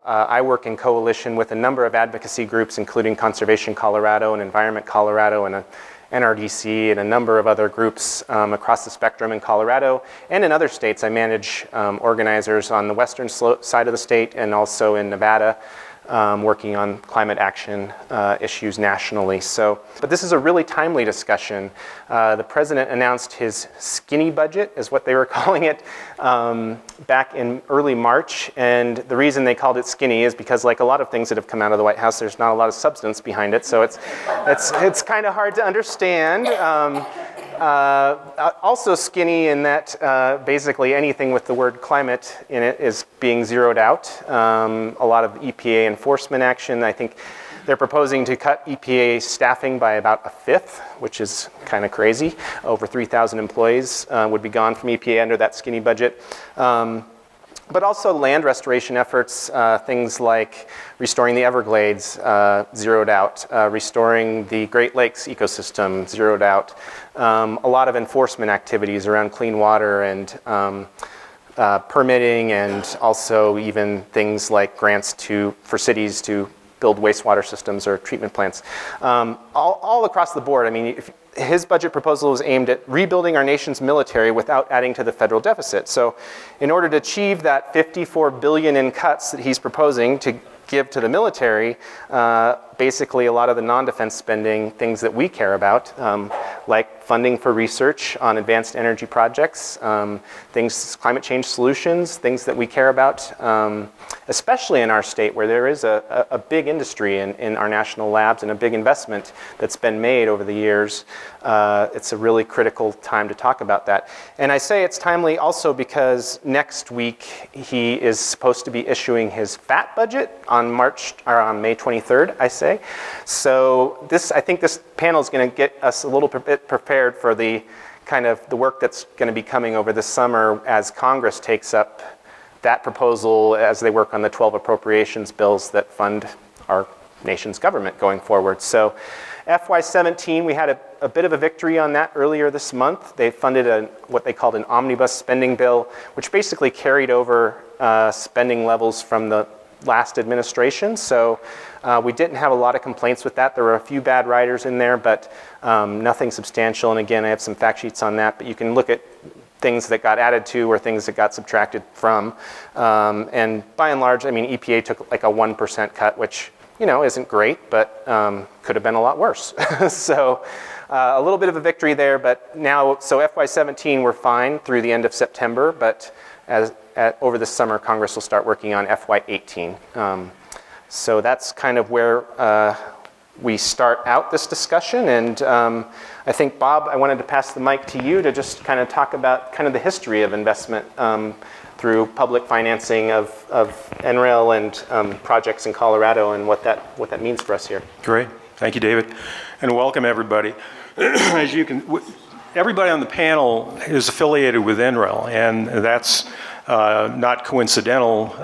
I work in coalition with a number of advocacy groups, including Conservation Colorado and Environment Colorado and NRDC and a number of other groups across the spectrum in Colorado and in other states. I manage organizers on the western side of the state and also in Nevada, working on climate action issues nationally. But this is a really timely discussion. The president announced his skinny budget, is what they were calling it, back in early March. And the reason they called it skinny is because, like a lot of things that have come out of the White House, there's not a lot of substance behind it. So it's kind of hard to understand. Also skinny in that basically anything with the word climate in it is being zeroed out. A lot of EPA enforcement action. I think they're proposing to cut EPA staffing by about a fifth, which is kind of crazy. Over 3,000 employees would be gone from EPA under that skinny budget. But also land restoration efforts, things like restoring the Everglades, zeroed out, restoring the Great Lakes ecosystem, zeroed out. A lot of enforcement activities around clean water and permitting, and also even things like grants for cities to build wastewater systems or treatment plants. All across the board. I mean, his budget proposal is aimed at rebuilding our nation's military without adding to the federal deficit. So in order to achieve that $54 billion in cuts that he's proposing to give to the military, basically a lot of the non-defense spending, things that we care about, like funding for research on advanced energy projects, climate change solutions, things that we care about, especially in our state where there is a big industry in our national labs and a big investment that's been made over the years. It's a really critical time to talk about that. And I say it's timely also because next week he is supposed to be issuing his FAT budget on May 23rd, I say. So I think this panel is going to get us a little bit prepared for the kind of the work that's going to be coming over the summer as Congress takes up that proposal as they work on the 12 appropriations bills that fund our nation's government going forward. So FY17, we had a bit of a victory on that earlier this month. They funded what they called an omnibus spending bill, which basically carried over spending levels from the last administration. So we didn't have a lot of complaints with that. There were a few bad riders in there, but nothing substantial. And again, I have some fact sheets on that, but you can look at things that got added to or things that got subtracted from. And by and large, I mean, EPA took like a 1% cut, which, isn't great, but could have been a lot worse. So a little bit of a victory there, but now, so FY17, we're fine through the end of September, but over the summer, Congress will start working on FY18. So that's kind of where we start out this discussion. And I think, Bob, I wanted to pass the mic to you to just kind of talk about kind of the history of investment through public financing of NREL and projects in Colorado and what that means for us here. Great. Thank you, David. And welcome, everybody. As you can, everybody on the panel is affiliated with NREL, and that's not coincidental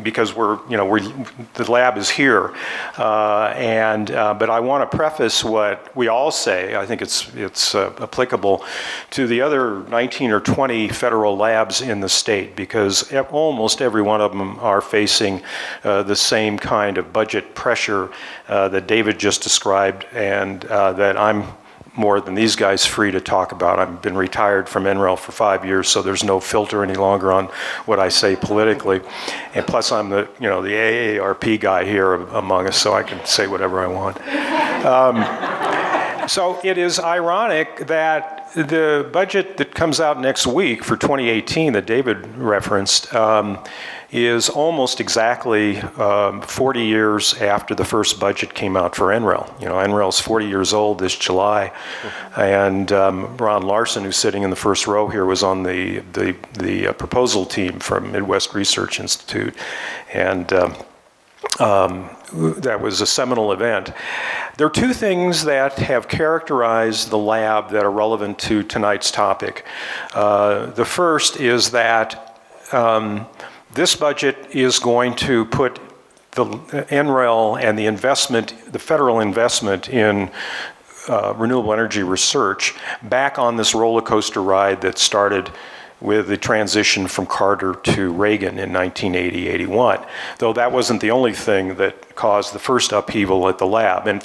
because the lab is here. But I want to preface what we all say. I think it's applicable to the other 19 or 20 federal labs in the state, because almost every one of them are facing the same kind of budget pressure that David just described, and that I'm more than these guys free to talk about. I've been retired from NREL for 5 years, so there's no filter any longer on what I say politically. And plus I'm the AARP guy here among us, so I can say whatever I want. So it is ironic that the budget that comes out next week for 2018 that David referenced is almost exactly 40 years after the first budget came out for NREL. NREL's 40 years old this July, and Ron Larson, who's sitting in the first row here, was on the proposal team from Midwest Research Institute, and that was a seminal event. There are two things that have characterized the lab that are relevant to tonight's topic. The first is that this budget is going to put the NREL and the federal investment in renewable energy research back on this roller coaster ride that started with the transition from Carter to Reagan in 1980-81, though that wasn't the only thing that caused the first upheaval at the lab. And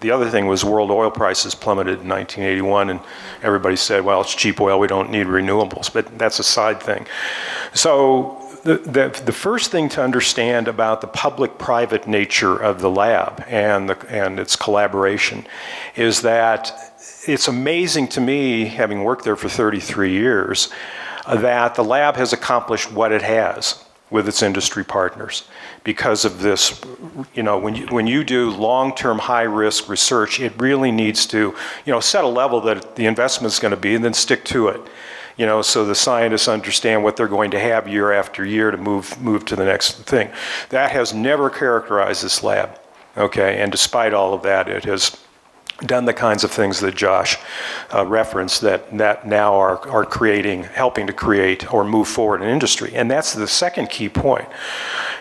the other thing was world oil prices plummeted in 1981, and everybody said, well, it's cheap oil, we don't need renewables, but that's a side thing. So the first thing to understand about the public-private nature of the lab and its collaboration is that it's amazing to me, having worked there for 33 years, that the lab has accomplished what it has with its industry partners because of this. When you do long-term high-risk research, it really needs to, set a level that the investment is going to be and then stick to it. So the scientists understand what they're going to have year after year to move to the next thing. That has never characterized this lab, okay? And despite all of that, it has done the kinds of things that Josh referenced that now are helping to create or move forward an industry. And that's the second key point,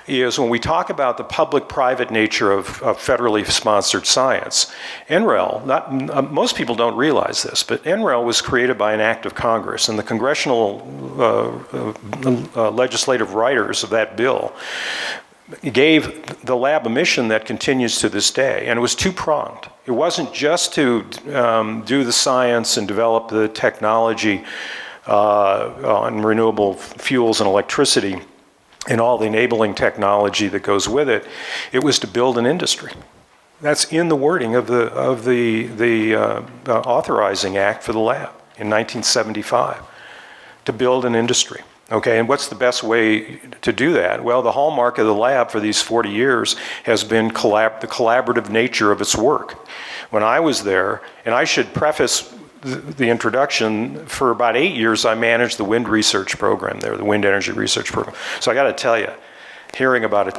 is when we talk about the public-private nature of federally sponsored science, NREL, most people don't realize this, but NREL was created by an act of Congress, and the congressional legislative writers of that bill gave the lab a mission that continues to this day, and it was two-pronged. It wasn't just to do the science and develop the technology on renewable fuels and electricity and all the enabling technology that goes with it. It was to build an industry. That's in the wording of the authorizing act for the lab in 1975, to build an industry. Okay, and what's the best way to do that? Well, the hallmark of the lab for these 40 years has been the collaborative nature of its work. When I was there, and I should preface the introduction, for about 8 years I managed the wind research program there, the wind energy research program. So I got to tell you, hearing about a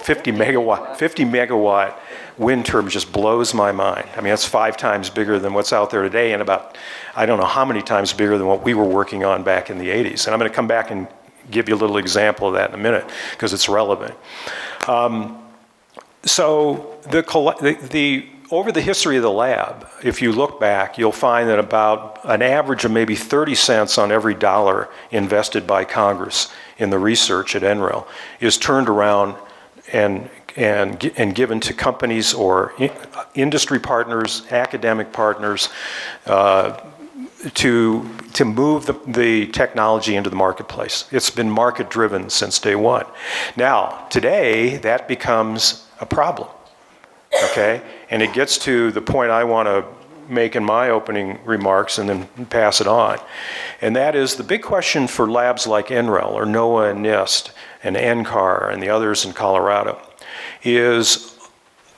50 megawatt wind turbine just blows my mind. I mean, that's 5 times bigger than what's out there today, and about, I don't know how many times bigger than what we were working on back in the 80s. And I'm going to come back and give you a little example of that in a minute, because it's relevant. So over the history of the lab, if you look back, you'll find that about an average of maybe 30 cents on every dollar invested by Congress in the research at NREL is turned around and given to companies or industry partners, academic partners, to move the technology into the marketplace. It's been market driven since day one. Now, today, that becomes a problem, okay? And it gets to the point I want to make in my opening remarks and then pass it on. And that is the big question for labs like NREL or NOAA and Inst and NCAR and the others in Colorado is,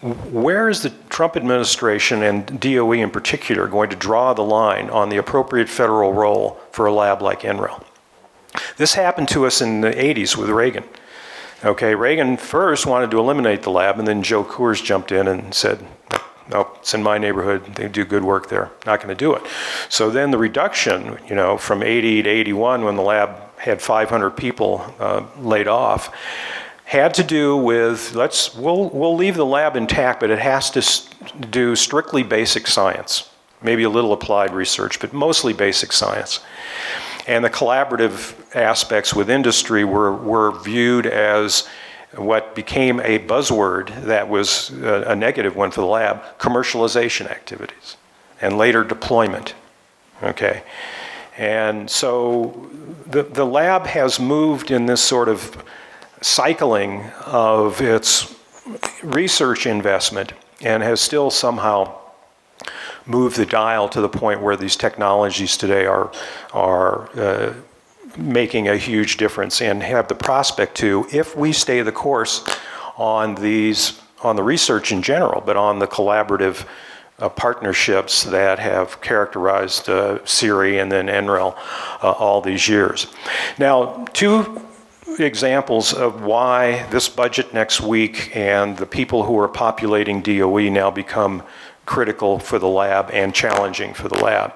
where is the Trump administration and DOE in particular going to draw the line on the appropriate federal role for a lab like NREL? This happened to us in the 80s with Reagan. Okay, Reagan first wanted to eliminate the lab, and then Joe Coors jumped in and said, nope, it's in my neighborhood, they do good work there, not going to do it. So then the reduction, from 80 to 81, when the lab had 500 people laid off, had to do with, we'll leave the lab intact, but it has to do strictly basic science, maybe a little applied research, but mostly basic science. And the collaborative aspects with industry were viewed as what became a buzzword that was a negative one for the lab, commercialization activities, and later deployment, okay? And so the lab has moved in this sort of cycling of its research investment and has still somehow moved the dial to the point where these technologies today are making a huge difference and have the prospect to, if we stay the course on the research in general, but on the collaborative partnerships that have characterized SERI and then NREL all these years. Now, 2 examples of why this budget next week and the people who are populating DOE now become critical for the lab and challenging for the lab.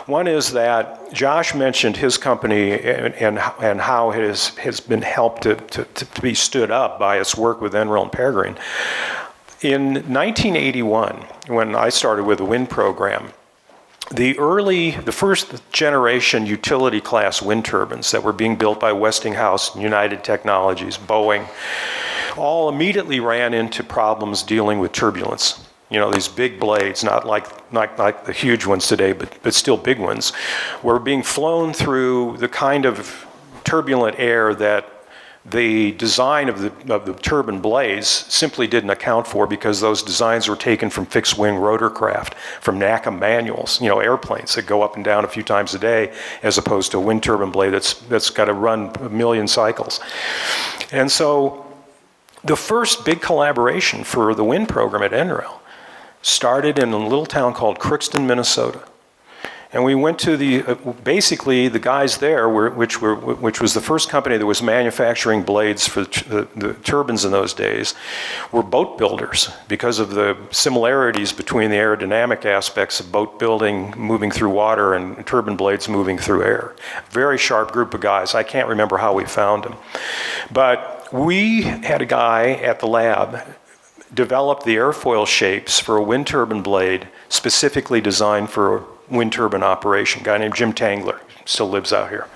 One is that Josh mentioned his company and how it has been helped to be stood up by its work with NREL and Peregrine. In 1981, when I started with the wind program, the first generation utility class wind turbines that were being built by Westinghouse, United Technologies, Boeing, all immediately ran into problems dealing with turbulence. You know, these big blades, not like the huge ones today, but still big ones, were being flown through the kind of turbulent air that the design of the turbine blades simply didn't account for, because those designs were taken from fixed wing rotorcraft, from NACA manuals, you know, airplanes that go up and down a few times a day, as opposed to a wind turbine blade that's got to run a million cycles. And so the first big collaboration for the wind program at NREL started in a little town called Crookston, Minnesota. And we went to basically the guys there, which was the first company that was manufacturing blades for the turbines in those days, were boat builders, because of the similarities between the aerodynamic aspects of boat building, moving through water, and turbine blades moving through air. Very sharp group of guys. I can't remember how we found them. But we had a guy at the lab develop the airfoil shapes for a wind turbine blade specifically designed for wind turbine operation, a guy named Jim Tangler, still lives out here.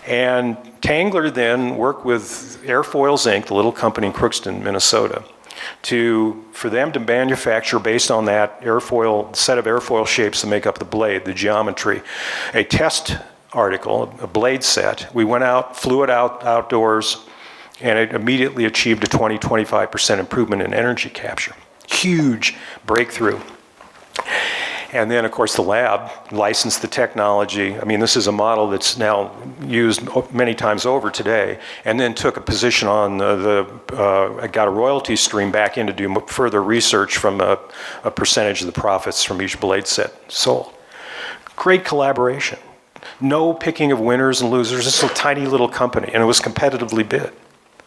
And Tangler then worked with Airfoils Inc., the little company in Crookston, Minnesota, for them to manufacture, based on that set of airfoil shapes that make up the blade, the geometry, a test article, a blade set. We went out, flew it out outdoors, and it immediately achieved a 20-25% improvement in energy capture. Huge breakthrough. And then, of course, the lab licensed the technology. I mean, this is a model that's now used many times over today, and then took a position on got a royalty stream back in to do further research from a percentage of the profits from each blade set sold. Great collaboration. No picking of winners and losers. This is a tiny little company, and it was competitively bid,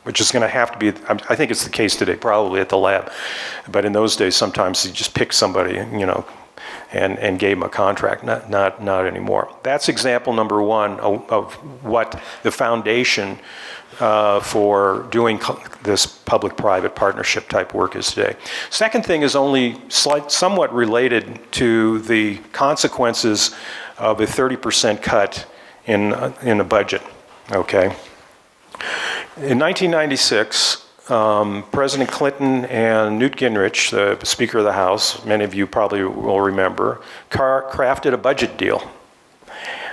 which is going to have to be, I think it's the case today, probably at the lab. But in those days, sometimes you just pick somebody, you know, and gave them a contract, not anymore. That's example number one of what the foundation for doing this public-private partnership type work is today. Second thing is only somewhat related to the consequences of a 30% cut in a budget, okay? In 1996, President Clinton and Newt Gingrich, the Speaker of the House, many of you probably will remember, crafted a budget deal.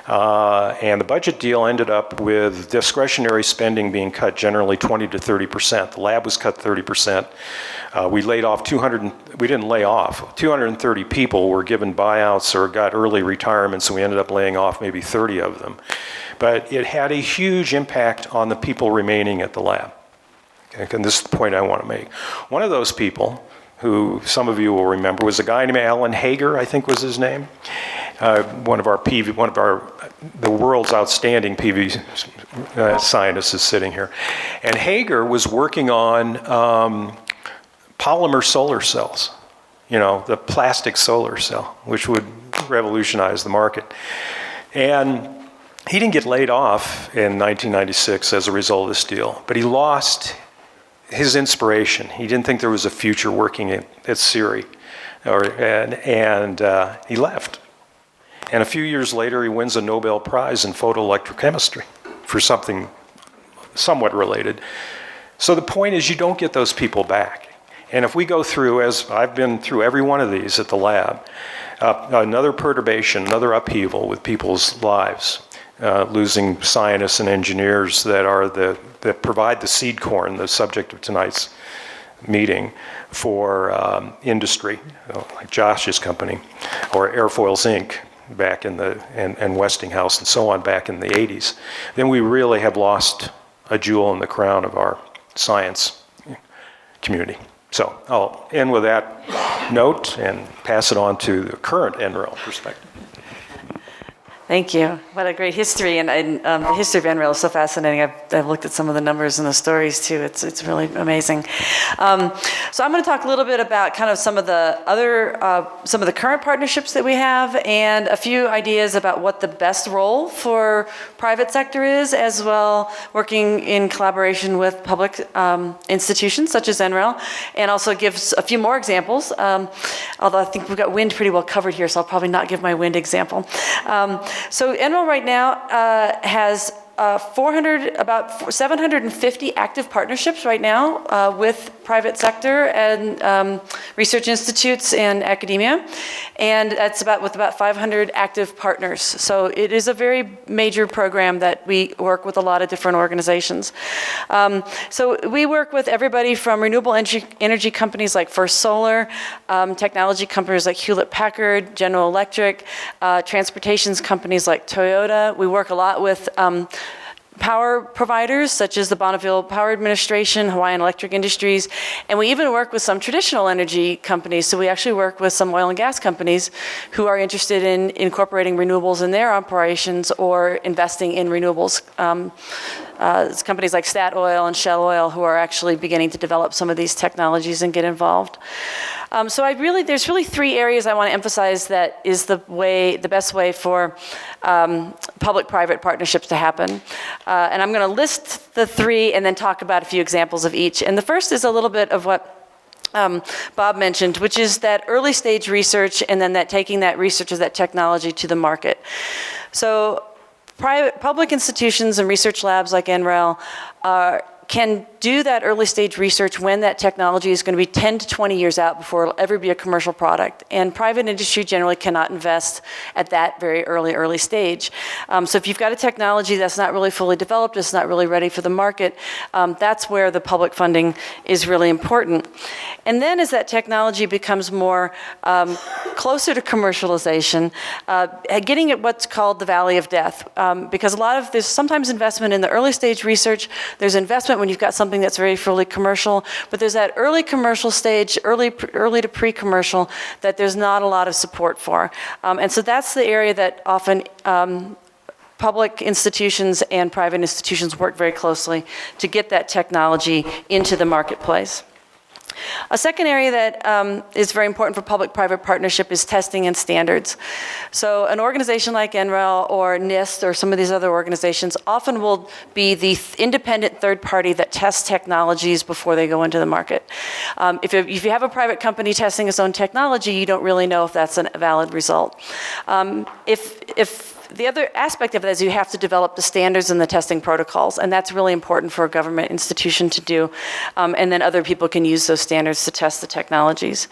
And the budget deal ended up with discretionary spending being cut generally 20 to 30%. The lab was cut 30%. We laid off 230 people were given buyouts or got early retirements, and we ended up laying off maybe 30 of them. But it had a huge impact on the people remaining at the lab. And this is the point I want to make. One of those people, who some of you will remember, was a guy named Ellenberger, I think was his name. The world's outstanding PV scientist is sitting here. And Hager was working on polymer solar cells, you know, the plastic solar cell, which would revolutionize the market. And he didn't get laid off in 1996 as a result of this deal, but he lost his inspiration. He didn't think there was a future working at SERI, and he left. And a few years later, he wins a Nobel Prize in photoelectrochemistry for something somewhat related. So the point is, you don't get those people back. And if we go through, as I've been through every one of these at the lab, another perturbation, another upheaval with people's lives, losing scientists and engineers that provide the seed corn, the subject of tonight's meeting, for industry, like Josh's company, or Airfoils Inc. back in and Westinghouse and so on back in the 80s, then we really have lost a jewel in the crown of our science community. So I'll end with that note and pass it on to the current NREL perspective. Thank you. What a great history, and the history of NREL is so fascinating. I've looked at some of the numbers and the stories too. It's really amazing. So I'm going to talk a little bit about kind of some of the current partnerships that we have, and a few ideas about what the best role for private sector is, as well working in collaboration with public institutions such as NREL, and also give a few more examples. Although I think we've got wind pretty well covered here, so I'll probably not give my wind example. So NREL right now has about 750 active partnerships right now with private sector and research institutes and academia, and that's with about 500 active partners. So it is a very major program that we work with a lot of different organizations. So we work with everybody from renewable energy companies like First Solar, technology companies like Hewlett-Packard, General Electric, transportation companies like Toyota. We work a lot with power providers such as the Bonneville Power Administration, Hawaiian Electric Industries, and we even work with some traditional energy companies. So we actually work with some oil and gas companies who are interested in incorporating renewables in their operations or investing in renewables. It's companies like Statoil and Shell Oil who are actually beginning to develop some of these technologies and get involved. So there's really three areas I want to emphasize that is the best way for public-private partnerships to happen. And I'm going to list the three and then talk about a few examples of each. And the first is a little bit of what Bob mentioned, which is that early stage research and then taking that research as that technology to the market. So public institutions and research labs like NREL can do that early stage research when that technology is going to be 10 to 20 years out before it'll ever be a commercial product. And private industry generally cannot invest at that very early stage. So if you've got a technology that's not really fully developed, it's not really ready for the market, that's where the public funding is really important. And then as that technology becomes more closer to commercialization, getting at what's called the valley of death. Because there's sometimes investment in the early stage research, there's investment when you've got something that's very fully commercial, but there's that early commercial stage, early to pre-commercial, that there's not a lot of support for. And so that's the area that often public institutions and private institutions work very closely to get that technology into the marketplace. A second area that is very important for public-private partnership is testing and standards. So an organization like NREL or Inst or some of these other organizations often will be the independent third party that tests technologies before they go into the market. If you have a private company testing its own technology, you don't really know if that's a valid result. The other aspect of that is you have to develop the standards and the testing protocols, and that's really important for a government institution to do. And then other people can use those standards to test the technologies.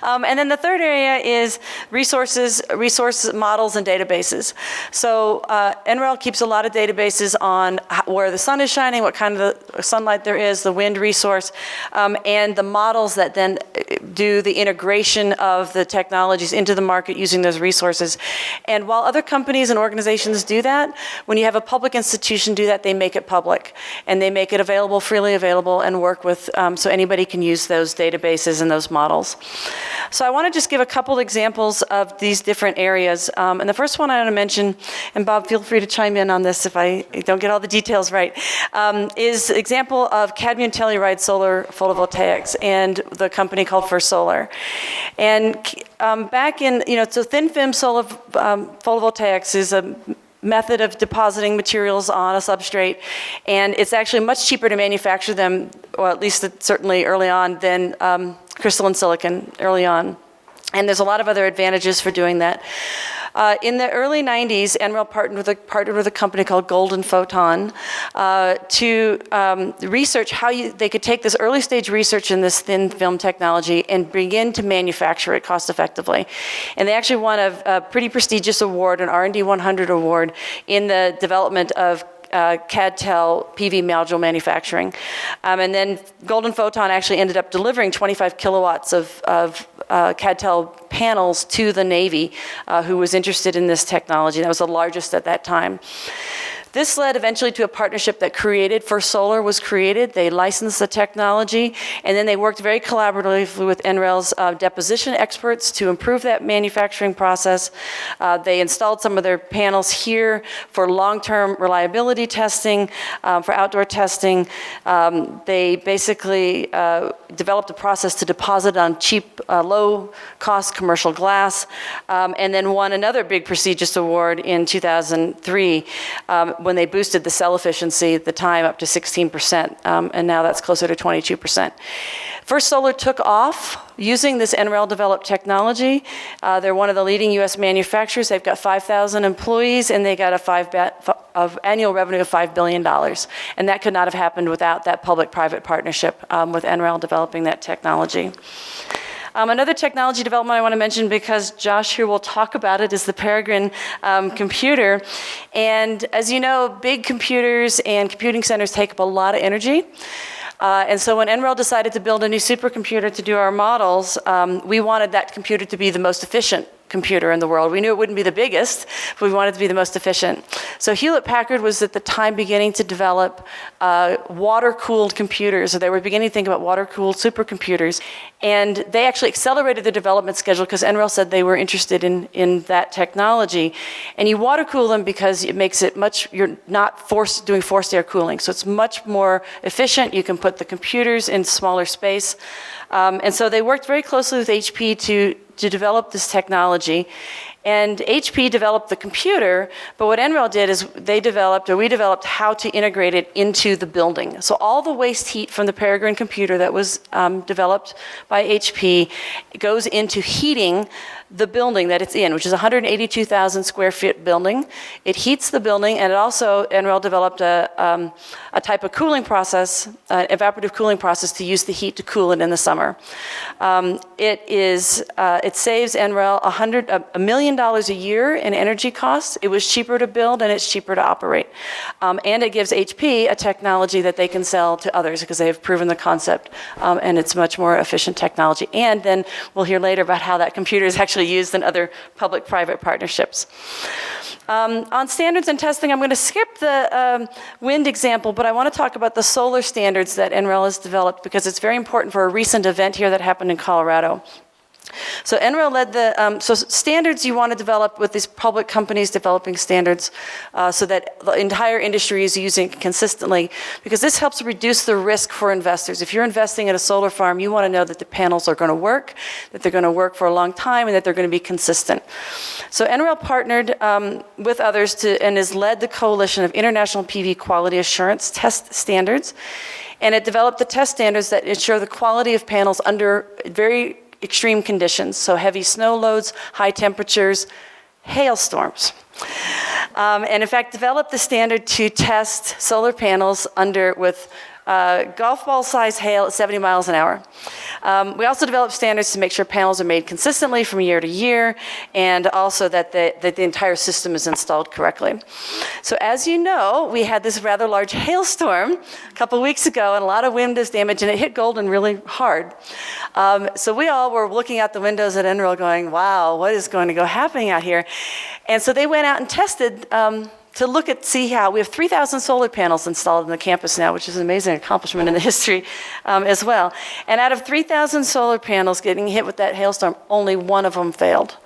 And then the third area is resource models and databases. So NREL keeps a lot of databases on where the sun is shining, what kind of sunlight there is, the wind resource, and the models that then do the integration of the technologies into the market using those resources. And while other companies and organizations do that, when you have a public institution do that, they make it public and they make it freely available, and work with so anybody can use those databases and those models. So I want to just give a couple examples of these different areas. And the first one I want to mention, and Bob, feel free to chime in on this if I don't get all the details right, is the example of cadmium telluride solar photovoltaics and the company called First Solar. And back in, so thin film solar photovoltaics is a method of depositing materials on a substrate, and it's actually much cheaper to manufacture them, or at least certainly early on, than crystalline silicon early on. And there's a lot of other advantages for doing that. In the early 90s, NREL partnered with a company called Golden Photon to research how they could take this early stage research in this thin film technology and begin to manufacture it cost effectively. And they actually won a pretty prestigious award, an R&D 100 award, in the development of CAD-TEL PV module manufacturing. And then Golden Photon actually ended up delivering 25 kilowatts of CAD-TEL panels to the Navy, who was interested in this technology. That was the largest at that time. This led eventually to a partnership that created, First Solar was created. They licensed the technology, and then they worked very collaboratively with NREL's deposition experts to improve that manufacturing process. They installed some of their panels here for long-term reliability testing, for outdoor testing. They basically developed a process to deposit on cheap, low-cost commercial glass, and then won another big prestigious award in 2003 when they boosted the cell efficiency at the time up to 16%, and now that's closer to 22%. First Solar took off using this NREL developed technology. They're one of the leading US manufacturers. They've got 5,000 employees, and they got of annual revenue of $5 billion. And that could not have happened without that public-private partnership with NREL developing that technology. Another technology development I want to mention, because Josh here will talk about it, is the Peregrine computer. And as you know, big computers and computing centers take up a lot of energy. And so when NREL decided to build a new supercomputer to do our models, we wanted that computer to be the most efficient computer in the world. We knew it wouldn't be the biggest, but we wanted it to be the most efficient. So Hewlett-Packard was at the time beginning to develop water-cooled computers. So they were beginning to think about water-cooled supercomputers. And they actually accelerated the development schedule because NREL said they were interested in that technology. And you water-cool them because it makes it you're not doing forced air cooling. So it's much more efficient. You can put the computers in smaller space. And so they worked very closely with HP to develop this technology. And HP developed the computer, but what NREL did is we developed how to integrate it into the building. So all the waste heat from the Peregrine computer that was developed by HP goes into heating the building that it's in, which is a 182,000 square feet building. It heats the building, and it also, NREL developed a type of cooling process, evaporative cooling process, to use the heat to cool it in the summer. It saves NREL $1 million a year in energy costs. It was cheaper to build, and it's cheaper to operate. And it gives HP a technology that they can sell to others because they have proven the concept, and it's much more efficient technology. And then we'll hear later about how that computer is actually used in other public-private partnerships. On standards and testing, I'm going to skip the wind example, but I want to talk about the solar standards that NREL has developed because it's very important for a recent event here that happened in Colorado. So NREL led so standards you want to develop with these public companies developing standards so that the entire industry is using it consistently, because this helps reduce the risk for investors. If you're investing in a solar farm, you want to know that the panels are going to work, that they're going to work for a long time, and that they're going to be consistent. So NREL partnered with others and has led the coalition of international PV quality assurance test standards, and it developed the test standards that ensure the quality of panels under very extreme conditions, so heavy snow loads, high temperatures, hailstorms. And in fact, developed the standard to test solar panels with golf ball size hail at 70 miles an hour. We also developed standards to make sure panels are made consistently from year to year, and also that the entire system is installed correctly. So as you know, we had this rather large hailstorm a couple weeks ago, and a lot of windows damage, and it hit Golden really hard. So we all were looking out the windows at NREL going, wow, what is going to go happening out here? And so they went out and tested to see how we have 3,000 solar panels installed in the campus now, which is an amazing accomplishment in the history as well. And out of 3,000 solar panels getting hit with that hailstorm, only one of them failed.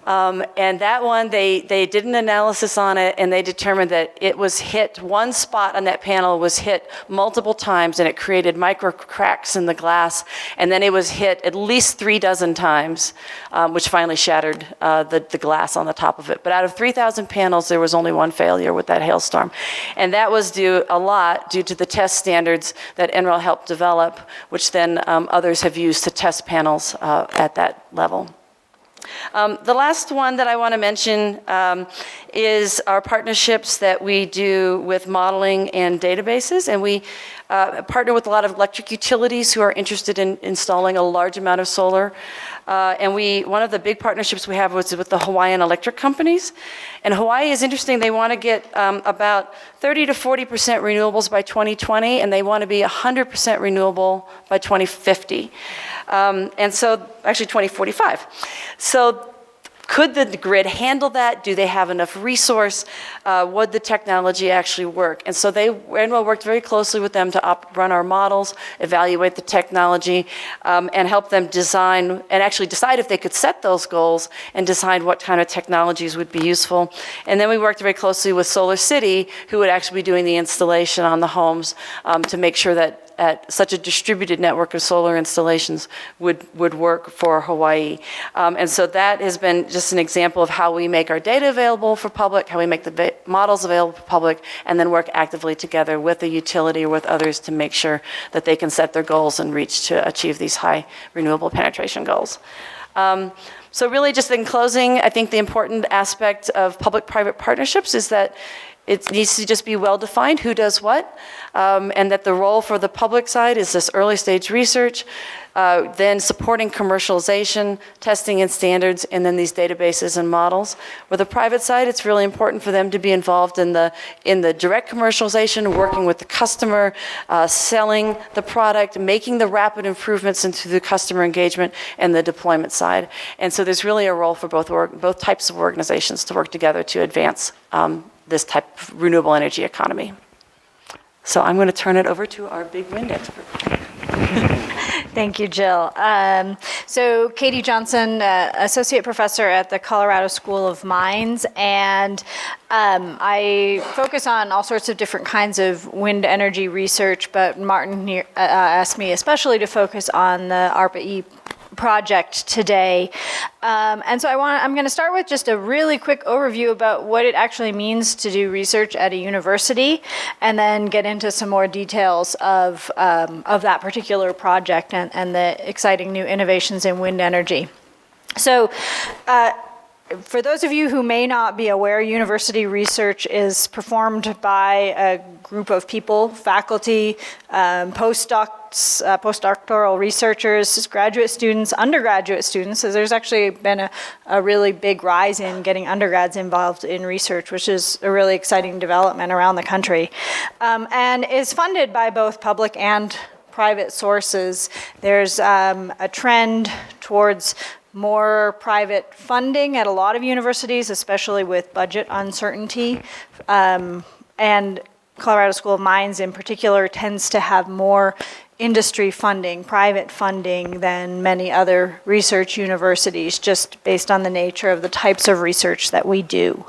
And that one, they did an analysis on it, and they determined that it was hit, one spot on that panel was hit multiple times, and it created micro cracks in the glass, and then it was hit at least 36 times, which finally shattered the glass on the top of it. But out of 3,000 panels, there was only one failure with that hailstorm. And that was due to the test standards that NREL helped develop, which then others have used to test panels at that level. The last one that I want to mention is our partnerships that we do with modeling and databases. And we partner with a lot of electric utilities who are interested in installing a large amount of solar. And one of the big partnerships we have was with the Hawaiian electric companies. And Hawaii is interesting. They want to get about 30 to 40% renewables by 2020, and they want to be 100% renewable by 2050. And so, actually 2045. So Could the grid handle that? Do they have enough resource? Would the technology actually work? And so NREL worked very closely with them to run our models, evaluate the technology, and help them design and actually decide if they could set those goals and decide what kind of technologies would be useful. And then we worked very closely with Solar City, who would actually be doing the installation on the homes to make sure that such a distributed network of solar installations would work for Hawaii. And so that has been just an example of how we make our data available for public, how we make the models available for public, and then work actively together with the utility or with others to make sure that they can set their goals and reach to achieve these high renewable penetration goals. So really just in closing, I think the important aspect of public-private partnerships is that it needs to just be well-defined who does what, and that the role for the public side is this early-stage research, then supporting commercialization, testing and standards, and then these databases and models. With the private side, it's really important for them to be involved in the direct commercialization, working with the customer, selling the product, making the rapid improvements into the customer engagement and the deployment side. And so there's really a role for both types of organizations to work together to advance this type of renewable energy economy. So I'm going to turn it over to our big wind expert. Thank you, Jill. So Katie Johnson, Associate Professor at the Colorado School of Mines, and I focus on all sorts of different kinds of wind energy research, but Martin here, asked me especially to focus on the ARPA-e project today. And so I'm going to start with just a really quick overview about what it actually means to do research at a university, and then get into some more details of that particular project and the exciting new innovations in wind energy. So for those of you who may not be aware, university research is performed by a group of people, faculty, postdoctoral researchers, graduate students, undergraduate students. So there's actually been a really big rise in getting undergrads involved in research, which is a really exciting development around the country, and is funded by both public and private sources. There's a trend towards more private funding at a lot of universities, especially with budget uncertainty. And Colorado School of Mines in particular tends to have more industry funding, private funding, than many other research universities, just based on the nature of the types of research that we do.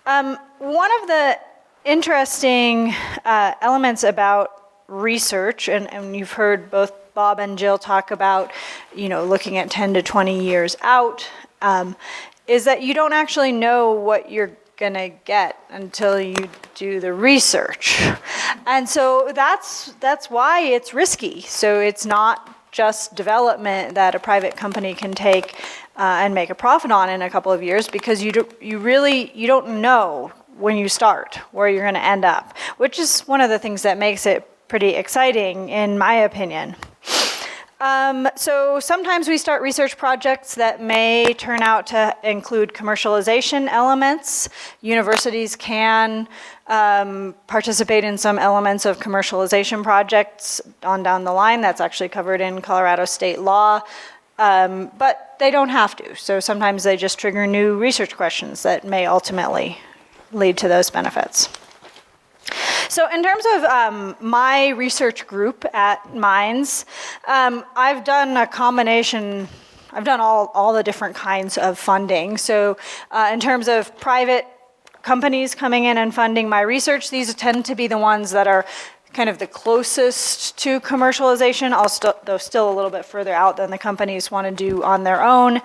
One of the interesting elements about research, and you've heard both Bob and Jill talk about, looking at 10 to 20 years out, is that you don't actually know what you're going to get until you do the research. And so that's why it's risky. So it's not just development that a private company can take and make a profit on in a couple of years, because you don't know when you start where you're going to end up, which is one of the things that makes it pretty exciting, in my opinion. So sometimes we start research projects that may turn out to include commercialization elements. Universities can participate in some elements of commercialization projects on down the line. That's actually covered in Colorado state law, but they don't have to. So sometimes they just trigger new research questions that may ultimately lead to those benefits. So in terms of my research group at Mines, I've done a combination. I've done all the different kinds of funding. So in terms of private companies coming in and funding my research, these tend to be the ones that are kind of the closest to commercialization, though still a little bit further out than the companies want to do on their own.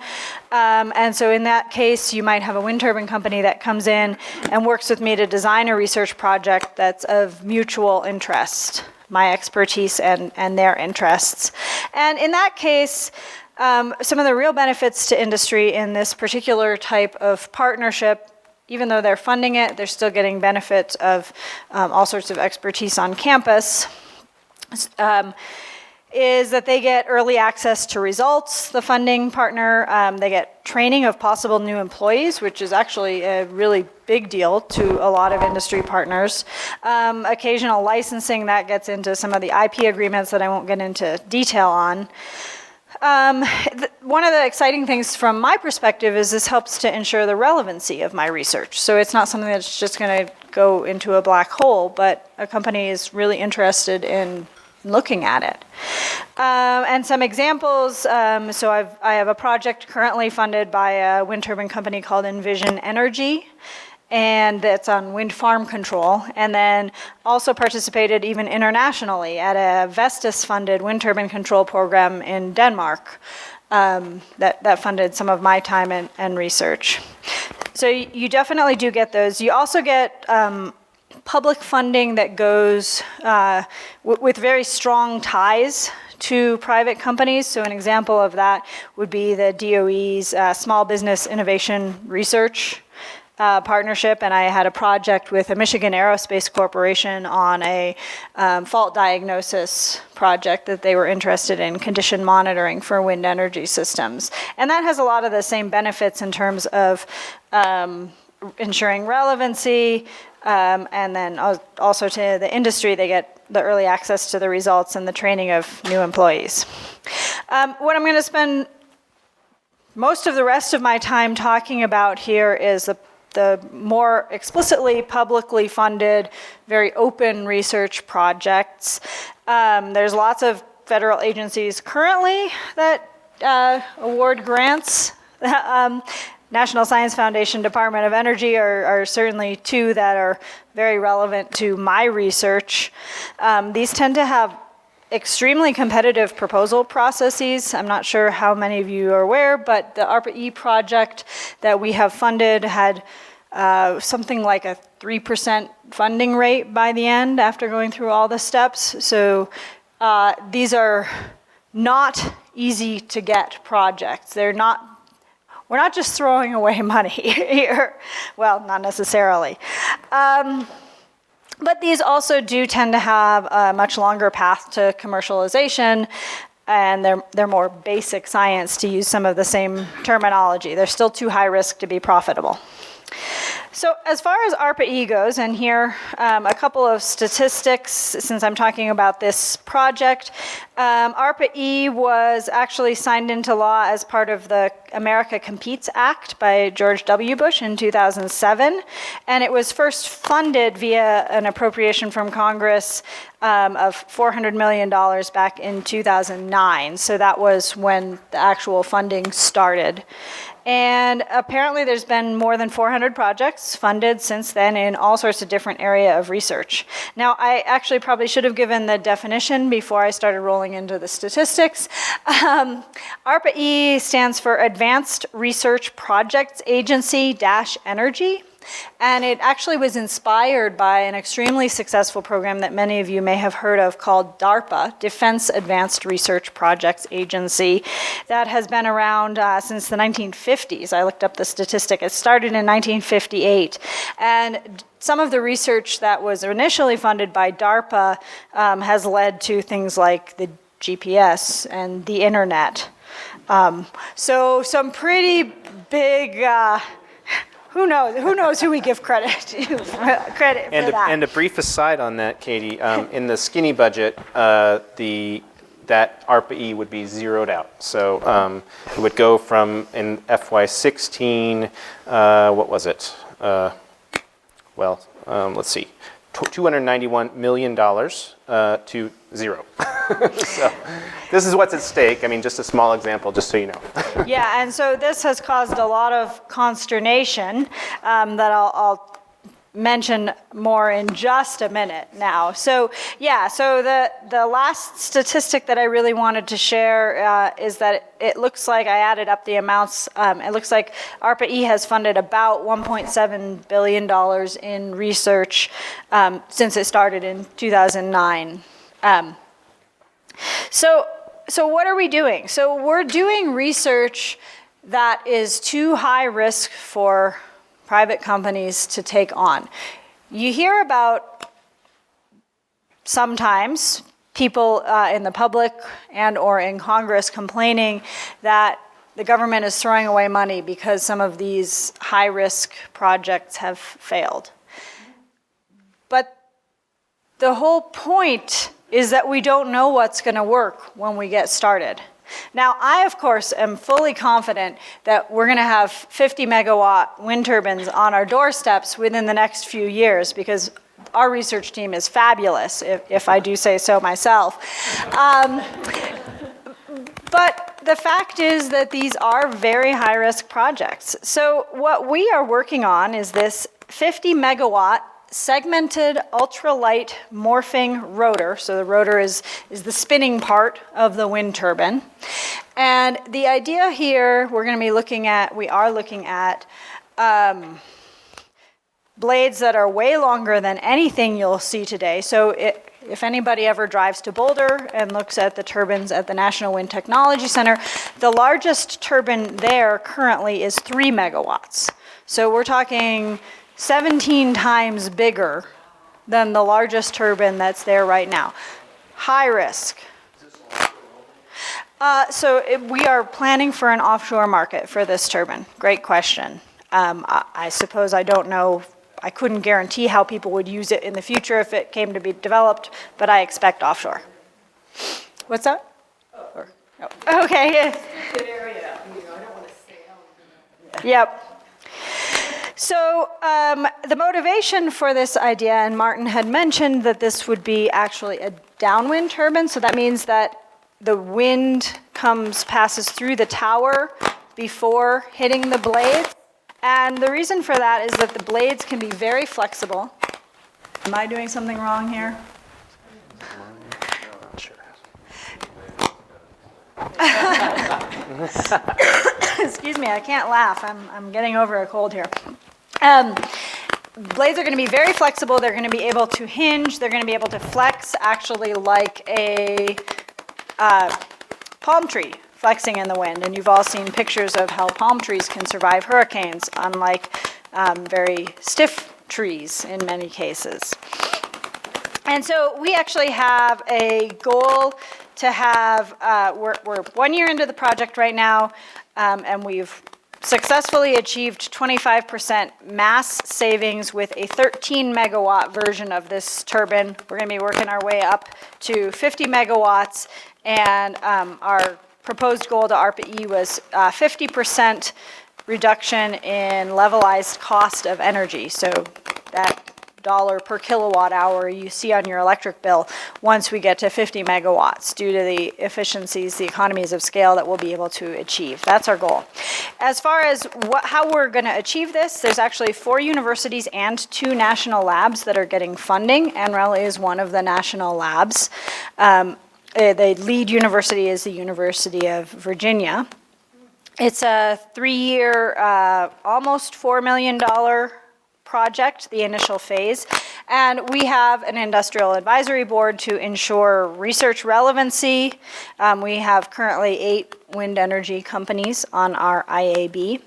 And so in that case, you might have a wind turbine company that comes in and works with me to design a research project that's of mutual interest, my expertise and their interests. And in that case, some of the real benefits to industry in this particular type of partnership, even though they're funding it, they're still getting benefits of all sorts of expertise on campus, is that they get early access to results, the funding partner. They get training of possible new employees, which is actually a really big deal to a lot of industry partners. Occasional licensing, that gets into some of the IP agreements that I won't get into detail on. one of the exciting things from my perspective is this helps to ensure the relevancy of my research. So it's not something that's just going to go into a black hole, but a company is really interested in looking at it. And some examples, so I have a project currently funded by a wind turbine company called Envision Energy, and it's on wind farm control, and then also participated even internationally at a Vestas-funded wind turbine control program in Denmark that funded some of my time and research. So you definitely do get those. You also get public funding that goes with very strong ties to private companies. So an example of that would be the DOE's Small Business Innovation Research partnership, and I had a project with a Michigan Aerospace Corporation on a fault diagnosis project that they were interested in, condition monitoring for wind energy systems. And that has a lot of the same benefits in terms of ensuring relevancy, and then also to the industry, they get the early access to the results and the training of new employees. What I'm going to spend most of the rest of my time talking about here is the more explicitly publicly funded, very open research projects. There's lots of federal agencies currently that award grants. National Science Foundation, Department of Energy are certainly two that are very relevant to my research. These tend to have extremely competitive proposal processes. I'm not sure how many of you are aware, but the ARPA-E project that we have funded had something like a 3% funding rate by the end after going through all the steps. So these are not easy to get projects. We're not just throwing away money here. Well, not necessarily. But these also do tend to have a much longer path to commercialization, and they're more basic science, to use some of the same terminology. They're still too high risk to be profitable. So as far as ARPA-E goes, and here a couple of statistics since I'm talking about this project. ARPA-E was actually signed into law as part of the America Competes Act by George W. Bush in 2007. And it was first funded via an appropriation from Congress of $400 million back in 2009. So that was when the actual funding started. And apparently there's been more than 400 projects funded since then in all sorts of different area of research. Now, I actually probably should have given the definition before I started rolling into the statistics. ARPA-E stands for Advanced Research Projects Agency-Energy. And it actually was inspired by an extremely successful program that many of you may have heard of called DARPA, Defense Advanced Research Projects Agency, that has been around since the 1950s. I looked up the statistic. It started in 1958. And some of the research that was initially funded by DARPA has led to things like the GPS and the internet. So some pretty big... Who knows who we give credit to for that. And a brief aside on that, Katie, in the skinny budget, that ARPA-E would be zeroed out. So it would go from, in FY16, what was it? Let's see, $291 million to zero. So this is what's at stake. I mean, just a small example, just so you know. Yeah, and so this has caused a lot of consternation that I'll mention more in just a minute now. So yeah, so the last statistic that I really wanted to share is that it looks like, I added up the amounts, it looks like ARPA-E has funded about $1.7 billion in research since it started in 2009. So what are we doing? So we're doing research that is too high risk for private companies to take on. You hear about sometimes people in the public and or in Congress complaining that the government is throwing away money because some of these high-risk projects have failed. But the whole point is that we don't know what's going to work when we get started. Now, I, of course, am fully confident that we're going to have 50 megawatt wind turbines on our doorsteps within the next few years, because our research team is fabulous, if I do say so myself. But the fact is that these are very high-risk projects. So what we are working on is this 50 megawatt segmented ultralight morphing rotor. So the rotor is the spinning part of the wind turbine. And the idea here, we are looking at blades that are way longer than anything you'll see today. So if anybody ever drives to Boulder and looks at the turbines at the National Wind Technology Center, the largest turbine there currently is 3 megawatts. So we're talking 17 times bigger than the largest turbine that's there right now. High risk. We are planning for an offshore market for this turbine. Great question. I suppose I don't know, I couldn't guarantee how people would use it in the future if it came to be developed, but I expect offshore. What's that? Okay. Good area. I don't want to stay home. Yep. So the motivation for this idea, and Martin had mentioned that this would be actually a downwind turbine, so that means that the wind passes through the tower before hitting the blades. And the reason for that is that the blades can be very flexible. Am I doing something wrong here? Excuse me, I can't laugh. I'm getting over a cold here. Blades are going to be very flexible. They're going to be able to hinge. They're going to be able to flex actually like a palm tree flexing in the wind. And you've all seen pictures of how palm trees can survive hurricanes, unlike very stiff trees in many cases. And so we actually have a goal to have, we're 1 year into the project right now, and we've successfully achieved 25% mass savings with a 13 megawatt version of this turbine. We're going to be working our way up to 50 megawatts, and our proposed goal to ARPA-E was 50% reduction in levelized cost of energy. So that dollar per kilowatt hour you see on your electric bill once we get to 50 megawatts due to the efficiencies, the economies of scale that we'll be able to achieve. That's our goal. As far as how we're going to achieve this, there's actually 4 universities and 2 national labs that are getting funding. NREL is one of the national labs. The lead university is the University of Virginia. It's a 3-year, almost $4 million project, the initial phase, and we have an industrial advisory board to ensure research relevancy. We have currently 8 wind energy companies on our IAB.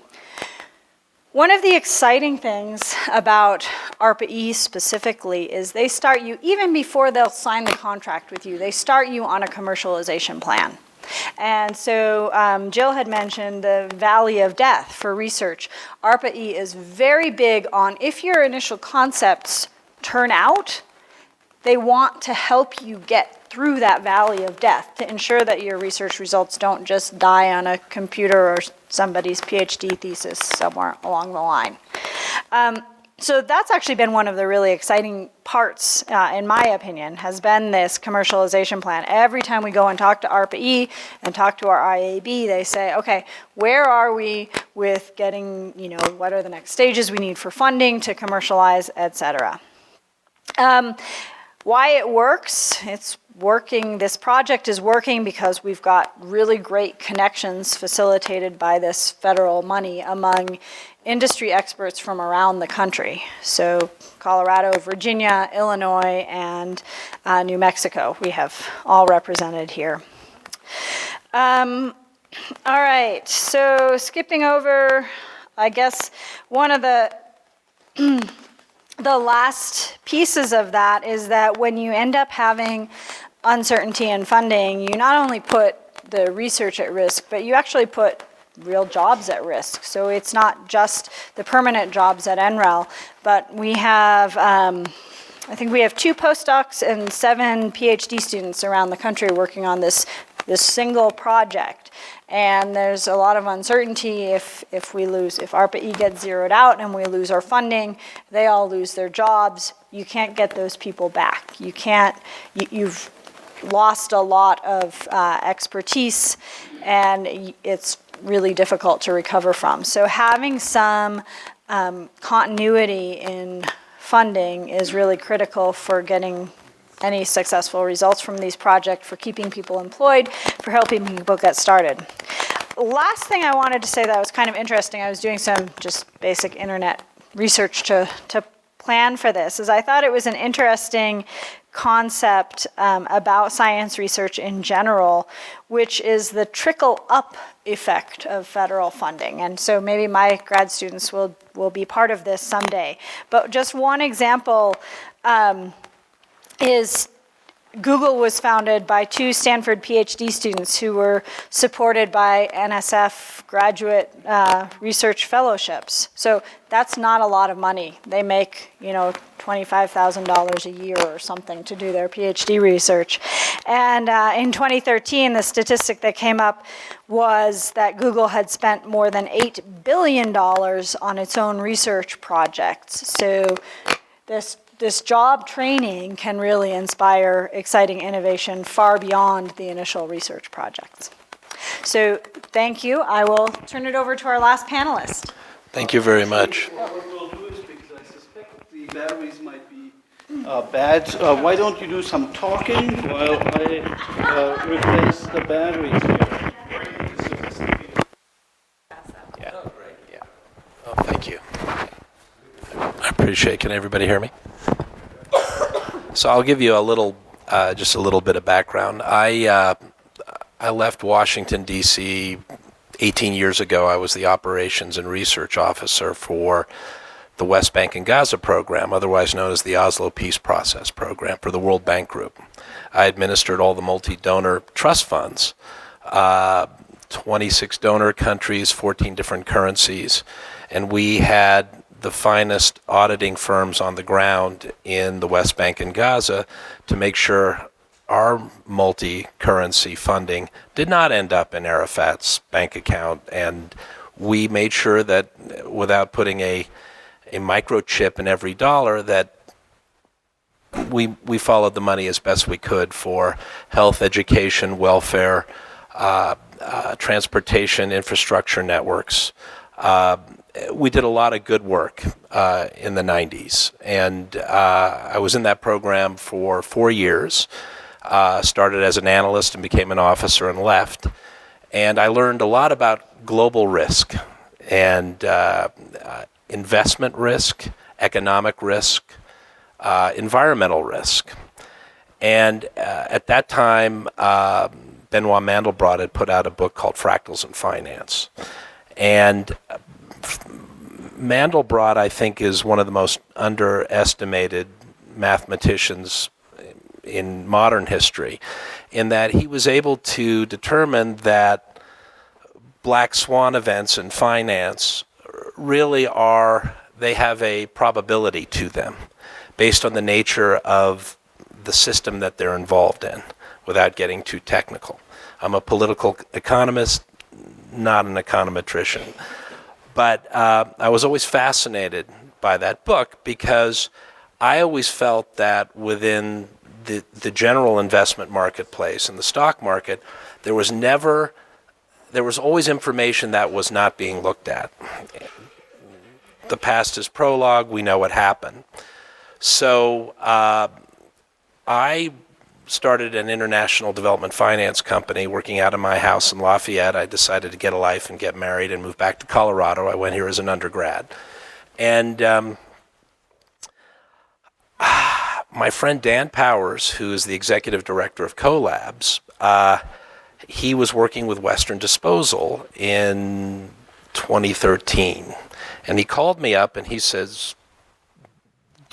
One of the exciting things about ARPA-E specifically is they start you, even before they'll sign the contract with you, they start you on a commercialization plan. And so Jill had mentioned the valley of death for research. ARPA-E is very big on, if your initial concepts turn out, they want to help you get through that valley of death to ensure that your research results don't just die on a computer or somebody's PhD thesis somewhere along the line. So that's actually been one of the really exciting parts, in my opinion, has been this commercialization plan. Every time we go and talk to ARPA-E and talk to our IAB, they say, okay, where are we with getting, what are the next stages we need for funding to commercialize, et cetera. Why it works, it's working, this project is working because we've got really great connections facilitated by this federal money among industry experts from around the country. So Colorado, Virginia, Illinois, and New Mexico, we have all represented here. All right, so skipping over, I guess one of the last pieces of that is that when you end up having uncertainty in funding, you not only put the research at risk, but you actually put real jobs at risk. So it's not just the permanent jobs at NREL, but we have, I think we have 2 postdocs and 7 PhD students around the country working on this this single project. And there's a lot of uncertainty if ARPA-E gets zeroed out and we lose our funding, they all lose their jobs. You can't get those people back. You've lost a lot of expertise, and it's really difficult to recover from. So having some continuity in funding is really critical for getting any successful results from these projects, for keeping people employed, for helping people get started. Last thing I wanted to say that was kind of interesting, I was doing some just basic internet research to plan for this, is I thought it was an interesting concept about science research in general, which is the trickle-up effect of federal funding. And so maybe my grad students will be part of this someday. But just one example is Google was founded by 2 Stanford PhD students who were supported by NSF graduate research fellowships. So that's not a lot of money. They make, $25,000 a year or something to do their PhD research. And in 2013, the statistic that came up was that Google had spent more than $8 billion on its own research projects. So this job training can really inspire exciting innovation far beyond the initial research projects. So thank you. I will turn it over to our last panelist. Thank you very much. What we'll do is, because I suspect the batteries might be bad, why don't you do some talking while I replace the batteries here? Oh, thank you. I appreciate it. Can everybody hear me? So I'll give you a little, just a little bit of background. I left Washington, D.C. 18 years ago. I was the operations and research officer for the West Bank and Gaza program, otherwise known as the Oslo Peace Process program for the World Bank Group. I administered all the multi-donor trust funds, 26 donor countries, 14 different currencies, and we had the finest auditing firms on the ground in the West Bank and Gaza to make sure our multi-currency funding did not end up in Arafat's bank account. And we made sure that without putting a microchip in every dollar, that we followed the money as best we could for health, education, welfare, transportation, infrastructure networks. We did a lot of good work in the 90s, and I was in that program for 4 years, started as an analyst and became an officer and left, and I learned a lot about global risk and investment risk, economic risk, environmental risk. And at that time, Benoit Mandelbrot had put out a book called Fractals in Finance. And Mandelbrot, I think, is one of the most underestimated mathematicians in modern history, in that he was able to determine that black swan events in finance really they have a probability to them based on the nature of the system that they're involved in, without getting too technical. I'm a political economist, not an econometrician. But I was always fascinated by that book because I always felt that within the general investment marketplace and the stock market, there was always information that was not being looked at. The past is prologue, we know what happened. So I started an international development finance company working out of my house in Lafayette. I decided to get a life and get married and move back to Colorado. I went here as an undergrad. And my friend Dan Powers, who is the executive director of Collabs, he was working with Western Disposal in 2013. And he called me up and he says,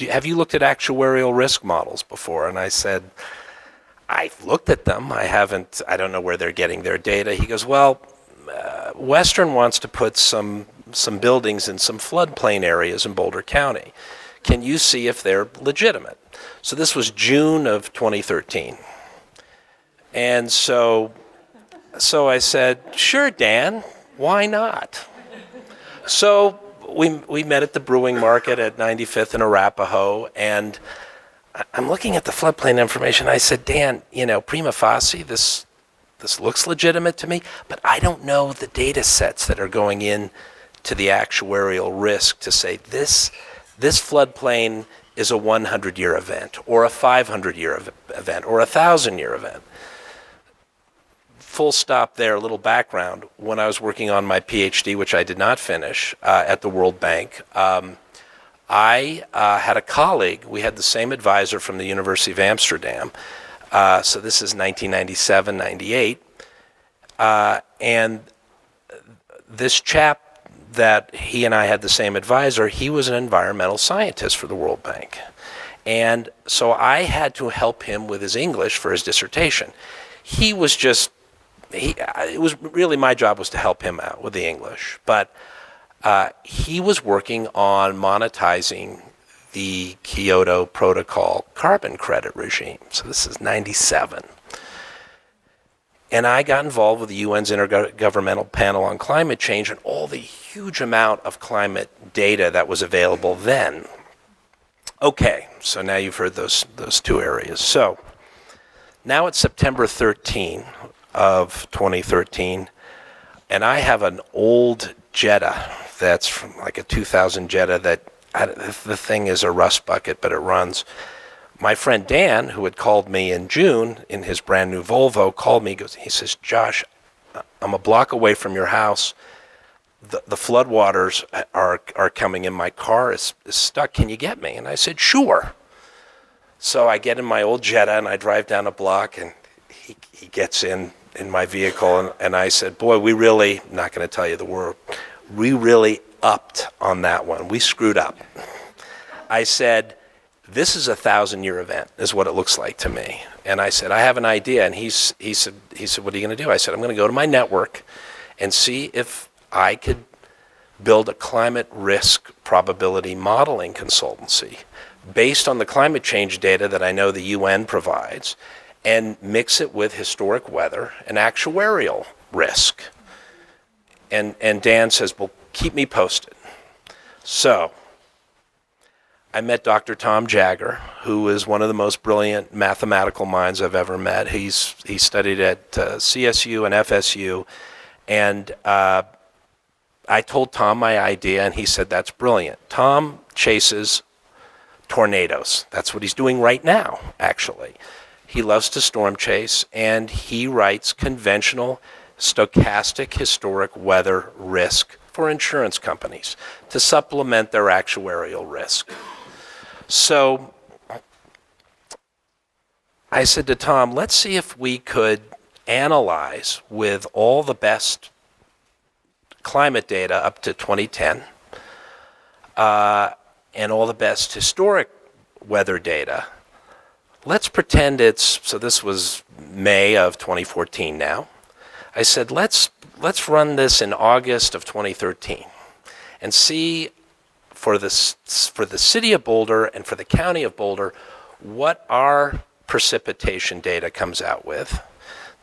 have you looked at actuarial risk models before? And I said, I've looked at them. I don't know where they're getting their data. He goes, well, Western wants to put some buildings in some floodplain areas in Boulder County. Can you see if they're legitimate? So this was June of 2013. And so So I said, sure, Dan, why not? So we met at the brewing market at 95th and Arapahoe, and I'm looking at the floodplain information. I said, Dan, prima facie, this looks legitimate to me, but I don't know the data sets that are going in to the actuarial risk to say this floodplain is a 100-year event, or a 500-year event, or a 1,000-year event. Full stop there, a little background. When I was working on my PhD, which I did not finish, at the World Bank, I had a colleague. We had the same advisor from the University of Amsterdam. So this is 1997, 98. And this chap that he and I had the same advisor, he was an environmental scientist for the World Bank. And so I had to help him with his English for his dissertation. He was just, it was really my job was to help him out with the English. But he was working on monetizing the Kyoto Protocol carbon credit regime. So this is 97. And I got involved with the UN's Intergovernmental Panel on Climate Change and all the huge amount of climate data that was available then. Okay, so now you've heard those two areas. So now it's September 13 of 2013, and I have an old Jetta that's from like a 2000 Jetta that the thing is a rust bucket, but it runs. My friend Dan, who had called me in June in his brand new Volvo, called me. He says, Josh, I'm a block away from your house. The floodwaters are coming in. My car is stuck. Can you get me? And I said, sure. So I get in my old Jetta and I drive down a block, and he gets in my vehicle, and I said, boy, we really, I'm not going to tell you the word, we really upped on that one. We screwed up. I said, this is a 1,000-year event, is what it looks like to me. And I said, I have an idea. And he said, what are you going to do? I said, I'm going to go to my network and see if I could build a climate risk probability modeling consultancy based on the climate change data that I know the UN provides, and mix it with historic weather and actuarial risk. And Dan says, well, keep me posted. So I met Dr. Tom Jagger, who is one of the most brilliant mathematical minds I've ever met. He studied at CSU and FSU, and I told Tom my idea, and he said, that's brilliant. Tom chases tornadoes. That's what he's doing right now, actually. He loves to storm chase, and he writes conventional stochastic historic weather risk for insurance companies to supplement their actuarial risk. So I said to Tom, let's see if we could analyze with all the best climate data up to 2010 and all the best historic weather data. Let's pretend so this was May of 2014 now. I said, let's run this in August of 2013 and see for the city of Boulder and for the county of Boulder what our precipitation data comes out with.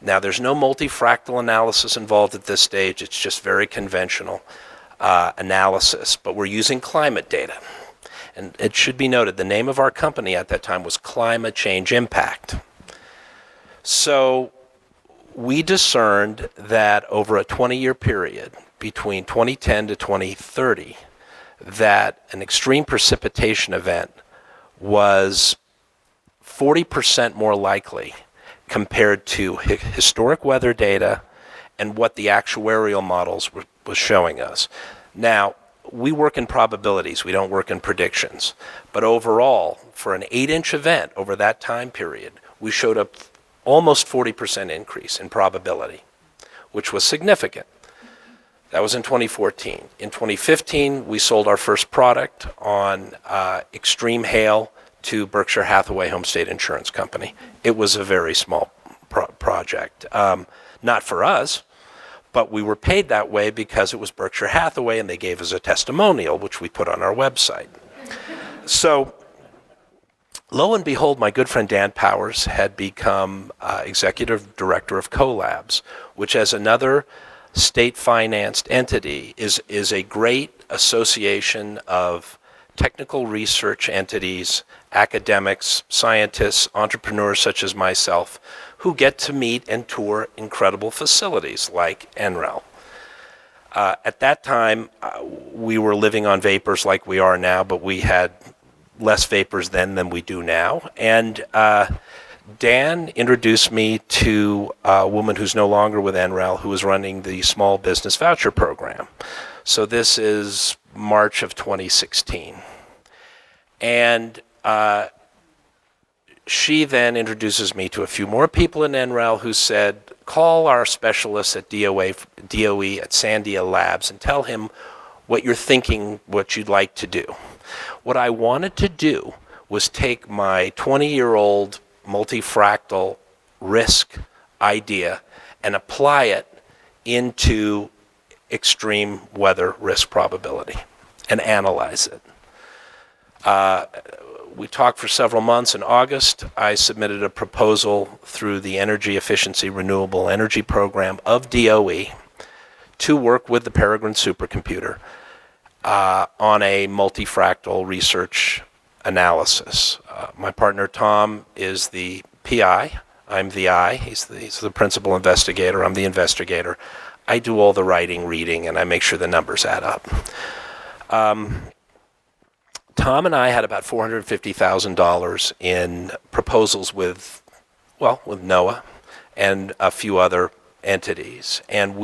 Now, there's no multifractal analysis involved at this stage. It's just very conventional analysis, but we're using climate data. And it should be noted, the name of our company at that time was Climate Change Impact. So we discerned that over a 20-year period, between 2010 to 2030, that an extreme precipitation event was 40% more likely compared to historic weather data and what the actuarial models was showing us. Now, we work in probabilities, we don't work in predictions. But overall, for an 8-inch event over that time period, we showed a almost 40% increase in probability, which was significant. That was in 2014. In 2015, we sold our first product on extreme hail to Berkshire Hathaway Home State Insurance Company. It was a very small project. Not for us, but we were paid that way because it was Berkshire Hathaway and they gave us a testimonial, which we put on our website. So lo and behold, my good friend Dan Powers had become executive director of CoLabs, which, as another state-financed entity, is a great association of technical research entities, academics, scientists, entrepreneurs such as myself, who get to meet and tour incredible facilities like NREL. At that time, we were living on vapors like we are now, but we had less vapors then than we do now. And Dan introduced me to a woman who's no longer with NREL, who was running the small business voucher program. So this is March of 2016. And she then introduces me to a few more people in NREL who said, call our specialists at DOE at Sandia Labs and tell him what you're thinking, what you'd like to do. What I wanted to do was take my 20-year-old multifractal risk idea and apply it into extreme weather risk probability and analyze it. We talked for several months. In August, I submitted a proposal through the Energy Efficiency Renewable Energy Program of DOE to work with the Peregrine supercomputer on a multifractal research analysis. My partner Tom is the PI. I'm the I. He's the principal investigator. I'm the investigator. I do all the writing, reading, and I make sure the numbers add up. Tom and I had about $450,000 in proposals with NOAA and a few other entities. And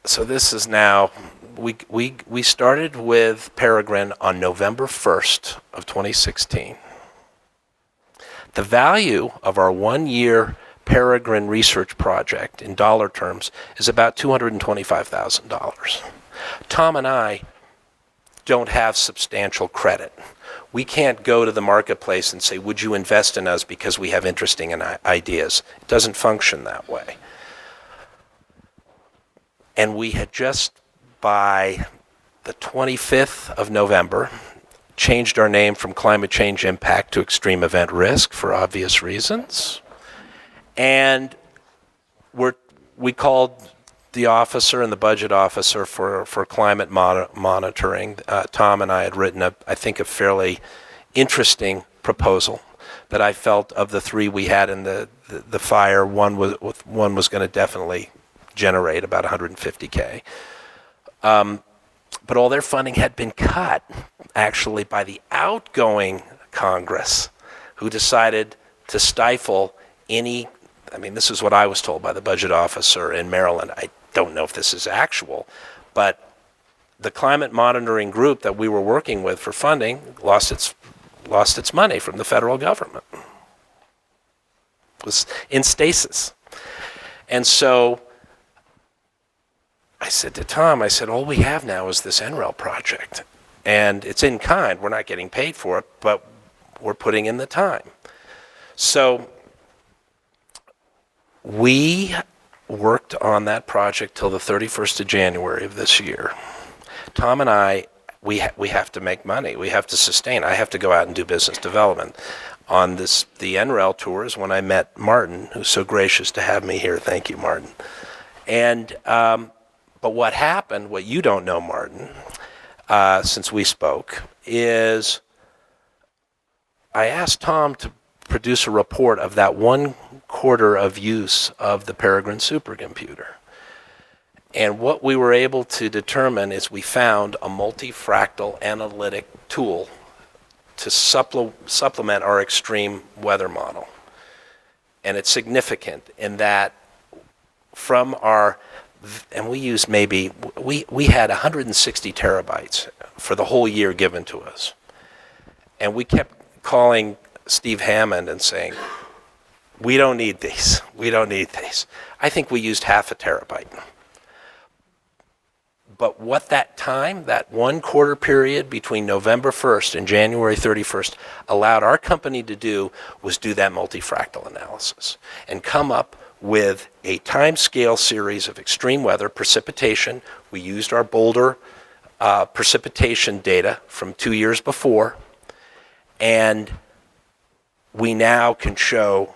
so this is now, we started with Peregrine on November 1st of 2016. The value of our one-year Peregrine research project in dollar terms is about $225,000. Tom and I don't have substantial credit. We can't go to the marketplace and say, would you invest in us because we have interesting ideas? It doesn't function that way. And we had just, by the 25th of November, changed our name from Climate Change Impact to Extreme Event Risk for obvious reasons. And we called the officer and the budget officer for climate monitoring. Tom and I had written I think a fairly interesting proposal that I felt of the three we had in the fire, one was going to definitely generate about $150K. But all their funding had been cut, actually, by the outgoing Congress, who decided to stifle any, this is what I was told by the budget officer in Maryland. I don't know if this is actual, but the climate monitoring group that we were working with for funding lost its money from the federal government. It was in stasis. And so I said to Tom, all we have now is this NREL project. And it's in kind. We're not getting paid for it, but we're putting in the time. So we worked on that project till the 31st of January of this year. Tom and I, we have to make money. We have to sustain. I have to go out and do business development. On the NREL tours, when I met Martin, who's so gracious to have me here. Thank you, Martin. And but what happened, what you don't know, Martin, since we spoke, is I asked Tom to produce a report of that 1/4 of use of the Peregrine supercomputer. And what we were able to determine is we found a multifractal analytic tool to supplement our extreme weather model. And it's significant in that from our, and we used we had 160 terabytes for the whole year given to us. And we kept calling Steve Hammond and saying, we don't need these. We don't need these. I think we used half a terabyte. But what that time, that 1/4 period between November 1st and January 31st allowed our company to do was do that multifractal analysis and come up with a time-scale series of extreme weather precipitation. We used our Boulder precipitation data from 2 years before, And we now can show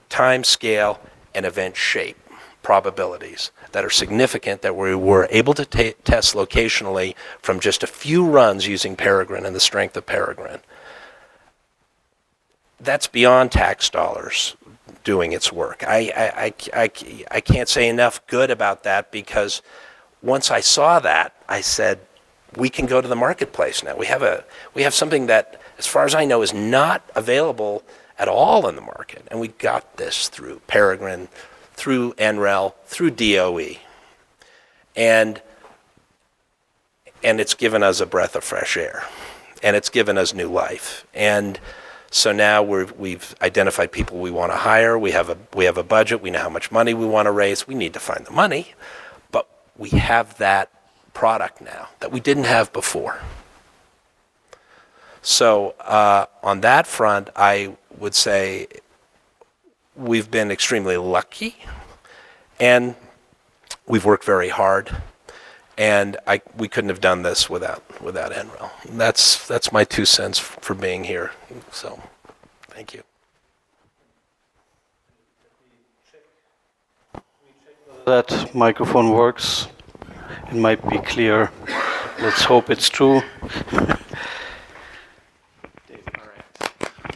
time scale and event shape probabilities that are significant, that we were able to test locationally from just a few runs using peregrine and the strength of peregrine. That's beyond tax dollars doing its work. I can't say enough good about that, because once I saw that, I said, we can go to the marketplace now. We have something that, as far as I know, is not available at all in the market. And we got this through peregrine, through NREL, through DOE. And it's given us a breath of fresh air. And it's given us new life. And so now we've identified people we want to hire. We have a budget. We know how much money we want to raise. We need to find the money. But we have that product now that we didn't have before. So on that front, I would say we've been extremely lucky, and we've worked very hard, and we couldn't have done this without NREL. That's my 2 cents for being here. So, thank you. That microphone works. It might be clear. Let's hope it's true.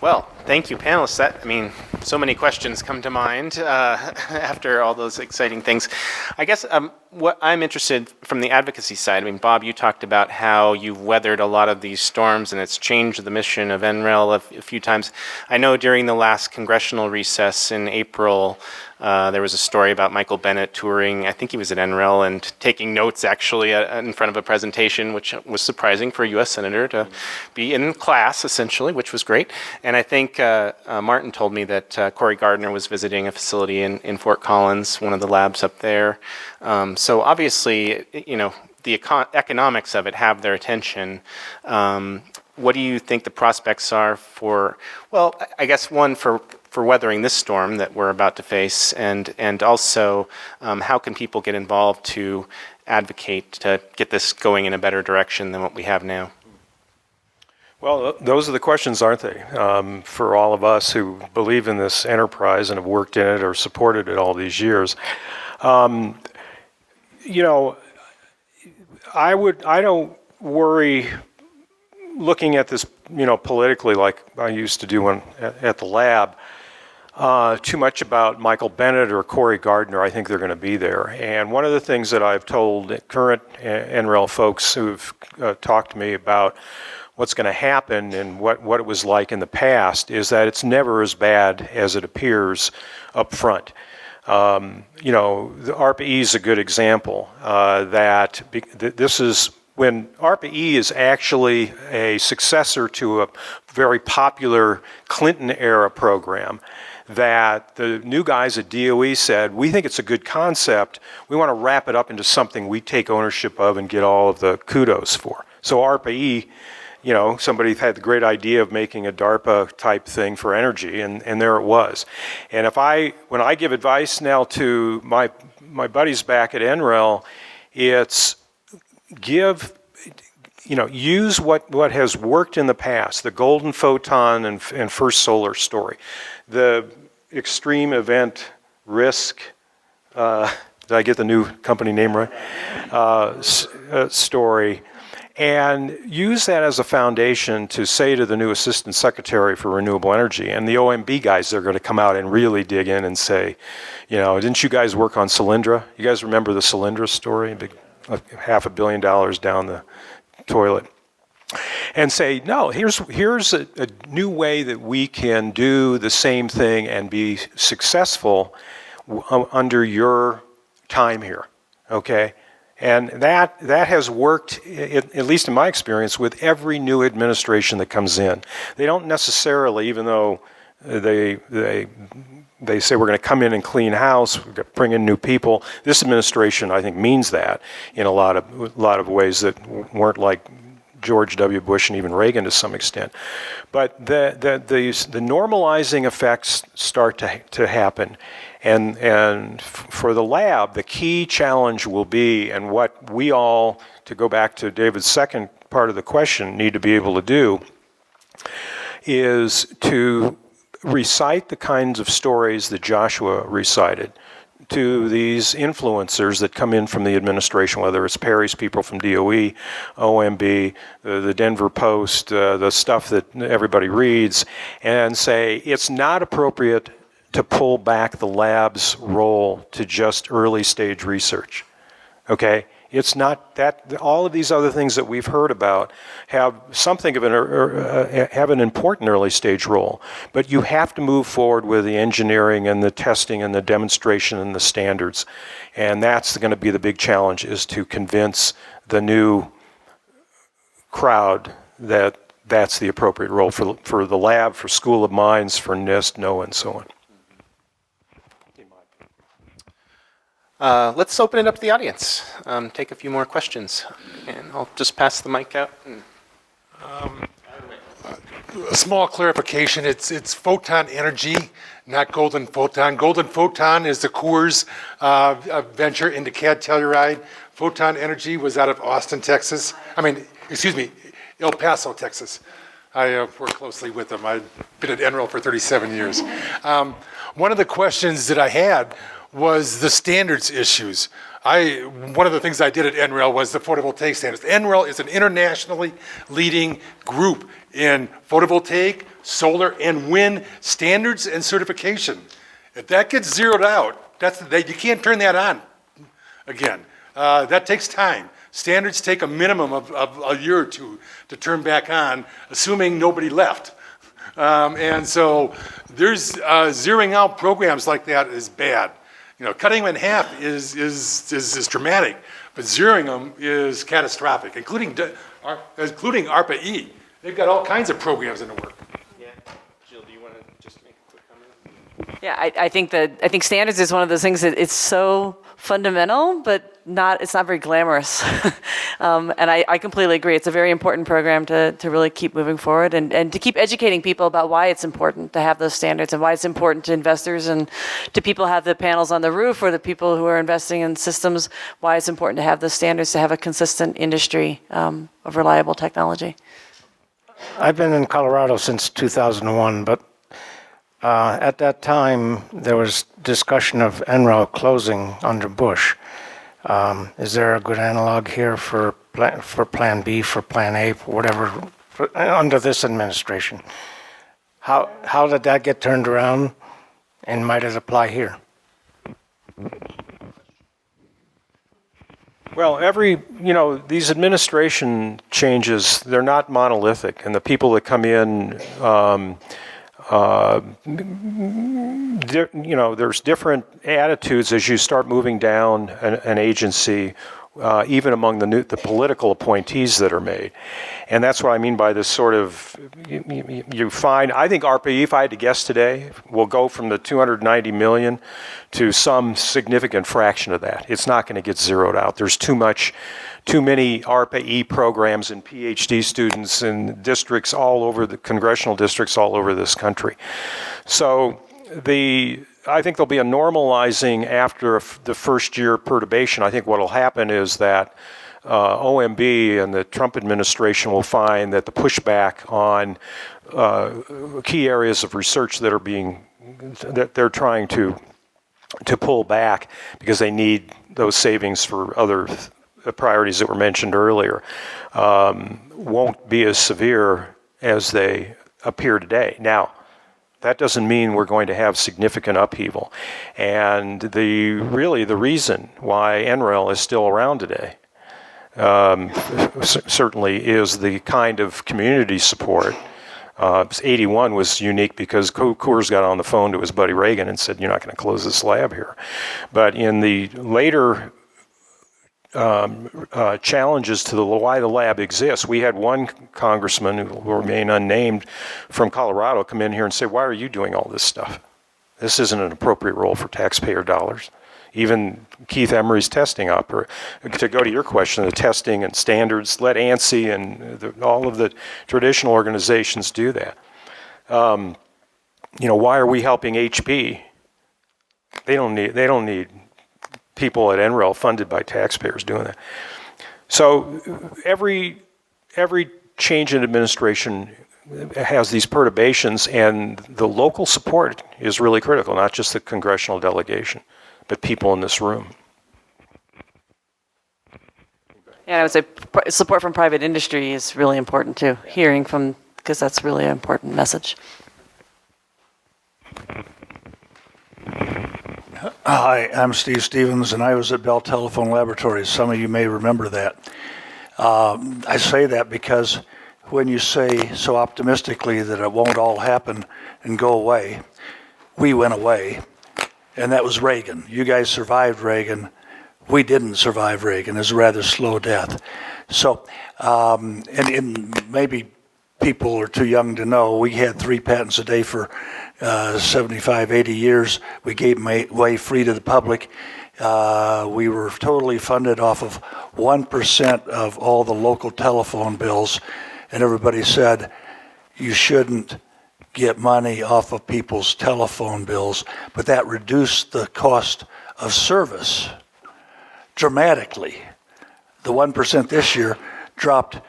Well, thank you, panelists. So many questions come to mind after all those exciting things. I guess what I'm interested from the advocacy side, Bob, you talked about how you've weathered a lot of these storms and it's changed the mission of NREL a few times. I know during the last congressional recess in April, there was a story about Michael Bennett touring, I think he was at NREL, and taking notes actually in front of a presentation, which was surprising for a U.S. Senator to be in class, essentially, which was great. And I think Martin told me that Cory Gardner was visiting a facility in Fort Collins, one of the labs up there. So obviously, the economics of it have their attention. What do you think the prospects are for, well, I guess one, for weathering this storm that we're about to face, and also how can people get involved to advocate to get this going in a better direction than what we have now? Well, those are the questions, aren't they, for all of us who believe in this enterprise and have worked in it or supported it all these years. I don't worry looking at this, politically like I used to do at the lab, too much about Michael Bennett or Cory Gardner. I think they're going to be there. And one of the things that I've told current NREL folks who've talked to me about what's going to happen and what it was like in the past is that it's never as bad as it appears up front. The ARPA-E is a good example that this is when ARPA-E is actually a successor to a very popular Clinton-era program that the new guys at DOE said, we think it's a good concept, we want to wrap it up into something we take ownership of and get all of the kudos for. So ARPA-E, somebody had the great idea of making a DARPA type thing for energy, and there it was. And when I give advice now to my buddies back at NREL, it's use what has worked in the past, the golden photon and first solar story, the extreme event risk, did I get the new company name right? Story. And use that as a foundation to say to the new Assistant Secretary for Renewable Energy and the OMB guys, they're going to come out and really dig in and say, didn't you guys work on Solyndra? You guys remember the Solyndra story? Big, like $500 million down the toilet. And say, no, here's a new way that we can do the same thing and be successful under your time here, okay? And that has worked, at least in my experience, with every new administration that comes in. They don't necessarily, even though they say we're going to come in and clean house, bring in new people. This administration, I think, means that in a lot of ways that weren't like George W. Bush and even Reagan to some extent. But the normalizing effects start to happen. And for the lab, the key challenge will be, and what we all, to go back to David's second part of the question, need to be able to do, is to recite the kinds of stories that Joshua recited to these influencers that come in from the administration, whether it's Perry's people from DOE, OMB, the Denver Post, the stuff that everybody reads, and say it's not appropriate to pull back the lab's role to just early stage research, okay? It's not that, all of these other things that we've heard about have something of have an important early stage role, but you have to move forward with the engineering and the testing and the demonstration and the standards. And that's going to be the big challenge, is to convince the new crowd that that's the appropriate role for the lab, for School of Mines, for NIST, NOAA, and so on. Let's open it up to the audience. Take a few more questions. And I'll just pass the mic out. A small clarification, it's photon energy, not golden photon. Golden photon is the Coors venture into cad telluride. Photon energy was out of Austin, Texas. El Paso, Texas. I work closely with them. I've been at NREL for 37 years. One of the questions that I had was the standards issues. One of the things I did at NREL was the photovoltaic standards. NREL is an internationally leading group in photovoltaic, solar, and wind standards and certification. If that gets zeroed out, you can't turn that on again. That takes time. Standards take a minimum of a year or two to turn back on, assuming nobody left. And so there's zeroing out programs like that is bad. Cutting them in half is dramatic, but zeroing them is catastrophic, including ARPA-E. They've got all kinds of programs in the work. Yeah. Jill, do you want to just make a quick comment? Yeah, I think standards is one of those things that it's so fundamental, but it's not very glamorous. And I completely agree. It's a very important program to really keep moving forward and to keep educating people about why it's important to have those standards and why it's important to investors and to people who have the panels on the roof or the people who are investing in systems, why it's important to have those standards to have a consistent industry of reliable technology. I've been in Colorado since 2001, but at that time there was discussion of NREL closing under Bush. Is there a good analog here for Plan B, for Plan A, for whatever, under this administration? How did that get turned around, and might it apply here? Well, these administration changes, they're not monolithic, and the people that come in, there's different attitudes as you start moving down an agency, even among the political appointees that are made. And that's what I mean by this sort of, you find, I think ARPA-E, if I had to guess today, will go from the 290 million to some significant fraction of that. It's not going to get zeroed out. There's too many ARPA-E programs and PhD students in districts all over, the congressional districts all over this country. So I think there'll be a normalizing after the first year perturbation. I think what will happen is that OMB and the Trump administration will find that the pushback on key areas of research that they're trying to pull back because they need those savings for other priorities that were mentioned earlier, won't be as severe as they appear today. Now, that doesn't mean we're going to have significant upheaval. And the reason why NREL is still around today certainly is the kind of community support. 81 was unique because Coors got on the phone to his buddy Reagan and said, "You're not going to close this lab here." But in the later challenges to why the lab exists, we had one congressman who will remain unnamed from Colorado come in here and say, "Why are you doing all this stuff? This isn't an appropriate role for taxpayer dollars." Even Keith Emery's testing to go to your question, the testing and standards, let ANSI and all of the traditional organizations do that. Why are we helping HP? They don't need people at NREL funded by taxpayers doing that. So every change in administration has these perturbations, and the local support is really critical, not just the congressional delegation, but people in this room. Yeah, I would say support from private industry is really important too. Hearing from, because that's really an important message. Hi, I'm Steve Stevens, and I was at Bell Telephone Laboratories. Some of you may remember that. I say that because when you say so optimistically that it won't all happen and go away, we went away, and that was Reagan. You guys survived Reagan. We didn't survive Reagan. It was a rather slow death. So, and maybe people are too young to know, we had 3 patents a day for 75, 80 years. We gave them away free to the public. We were totally funded off of 1% of all the local telephone bills, and everybody said, you shouldn't get money off of people's telephone bills, but that reduced the cost of service dramatically. The 1% this year dropped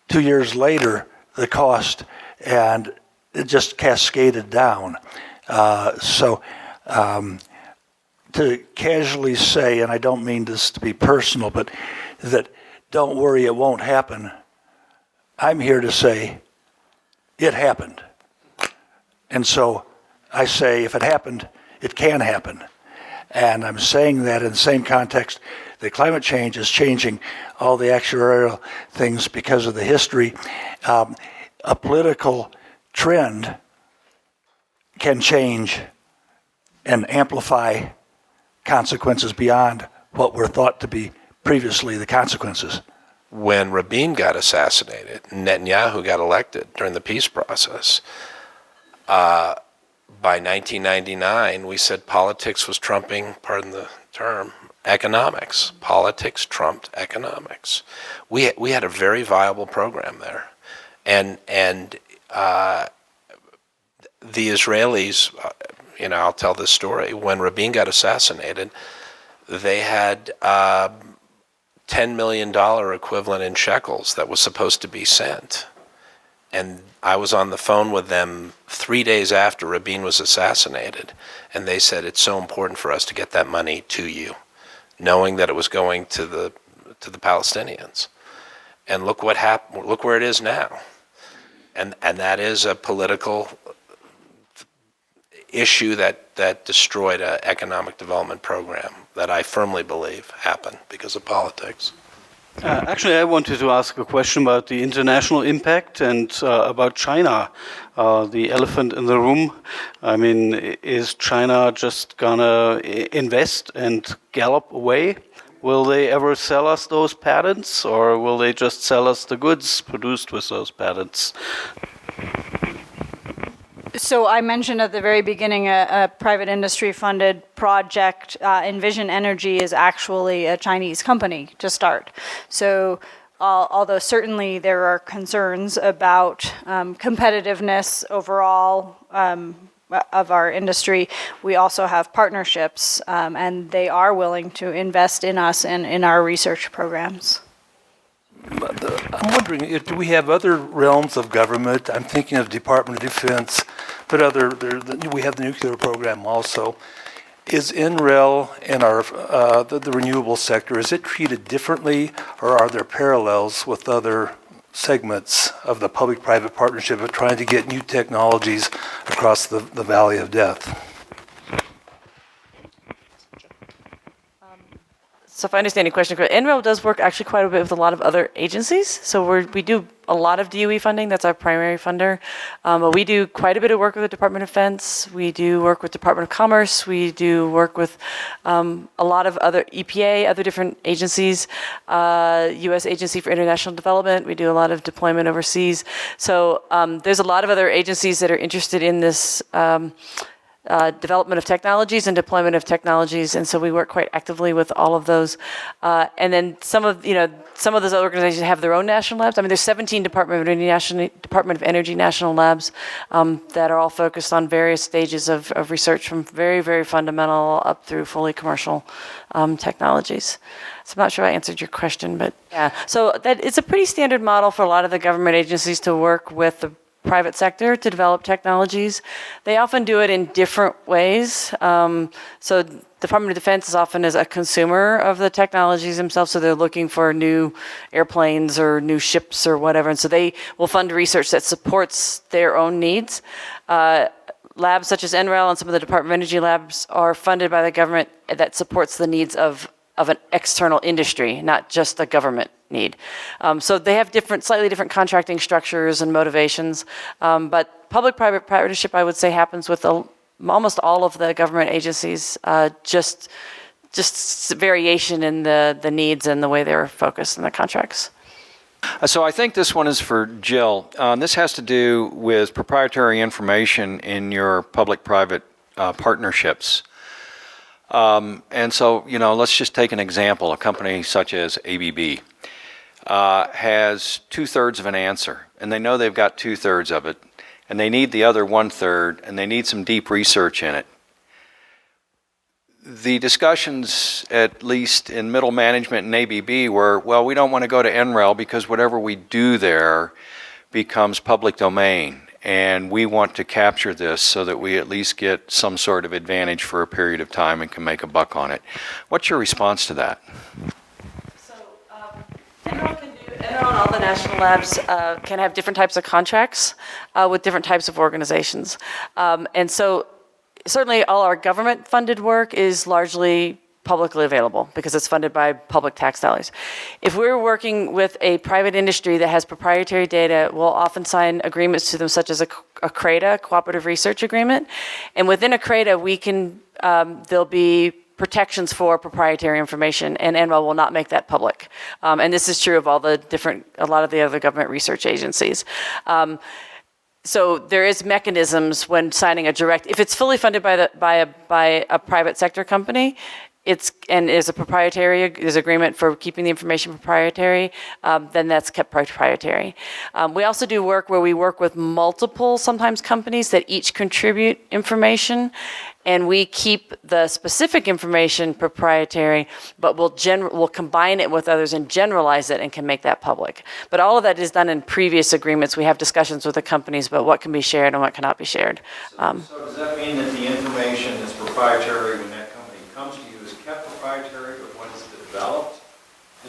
2 years later, the cost, and it just cascaded down. To casually say, and I don't mean this to be personal, but that don't worry, it won't happen. I'm here to say it happened. And so I say if it happened, it can happen. And I'm saying that in the same context that climate change is changing all the actuarial things because of the history. A political trend can change and amplify consequences beyond what were thought to be previously the consequences. When Rabin got assassinated, Netanyahu got elected during the peace process. By 1999, we said politics was trumping, pardon the term, economics. Politics trumped economics. We had a very viable program there, and the Israelis, I'll tell this story. When Rabin got assassinated, they had $10 million equivalent in shekels that was supposed to be sent. And I was on the phone with them 3 days after Rabin was assassinated, and they said, it's so important for us to get that money to you, knowing that it was going to the Palestinians. And look what happened. Look where it is now. And that is a political issue that destroyed an economic development program that I firmly believe happened because of politics. Actually, I wanted to ask a question about the international impact and about China, the elephant in the room. I mean, is China just gonna invest and gallop away? Will they ever sell us those patents, or will they just sell us the goods produced with those patents? So I mentioned at the very beginning a private industry-funded project. Envision Energy is actually a Chinese company to start. So although certainly there are concerns about competitiveness overall of our industry, we also have partnerships, and they are willing to invest in us and in our research programs. I'm wondering, do we have other realms of government? I'm thinking of Department of Defense, but we have the nuclear program also. Is NREL and the renewable sector, is it treated differently, or are there parallels with other segments of the public-private partnership of trying to get new technologies across the valley of death? So if I understand your question correctly, NREL does work actually quite a bit with a lot of other agencies. So we do a lot of DOE funding. That's our primary funder. But we do quite a bit of work with the Department of Defense. We do work with Department of Commerce. We do work with a lot of other EPA, other different agencies, U.S. Agency for International Development. We do a lot of deployment overseas. So there's a lot of other agencies that are interested in this development of technologies and deployment of technologies, and so we work quite actively with all of those. And then some of those organizations have their own national labs. I mean, there's 17 Department of Energy national labs that are all focused on various stages of research, from very, very fundamental up through fully commercial technologies. So I'm not sure I answered your question, but yeah. So that it's a pretty standard model for a lot of the government agencies to work with the private sector to develop technologies. They often do it in different ways. So Department of Defense is often as a consumer of the technologies themselves, so they're looking for new airplanes or new ships or whatever, and so they will fund research that supports their own needs. Labs such as NREL and some of the Department of Energy labs are funded by the government that supports the needs of an external industry, not just a government need. So they have slightly different contracting structures and motivations, but public-private partnership, I would say, happens with almost all of the government agencies, just variation in the needs and the way they're focused in the contracts. So I think this one is for Jill. This has to do with proprietary information in your public-private partnerships. And so, let's just take an example. A company such as ABB has 2/3 of an answer, and they know they've got 2/3 of it, and they need the other 1/3, and they need some deep research in it. The discussions, at least in middle management and ABB, were, well, we don't want to go to NREL because whatever we do there becomes public domain, and we want to capture this so that we at least get some sort of advantage for a period of time and can make a buck on it. What's your response to that? So NREL and all the national labs can have different types of contracts with different types of organizations. And so certainly all our government-funded work is largely publicly available because it's funded by public tax dollars. If we're working with a private industry that has proprietary data, we'll often sign agreements to them, such as a CREDA, Cooperative Research Agreement. And within a CREDA, we can, there'll be protections for proprietary information, and NREL will not make that public. And this is true of a lot of the other government research agencies. So there is mechanisms when signing a direct, if it's fully funded by a private sector company, there's agreement for keeping the information proprietary, then that's kept proprietary. We also do work where we work with multiple, sometimes companies that each contribute information, and we keep the specific information proprietary, but we'll combine it with others and generalize it and can make that public. But all of that is done in previous agreements. We have discussions with the companies about what can be shared and what cannot be shared. So does that mean that the information that's proprietary when that company comes to you is kept proprietary, but what is developed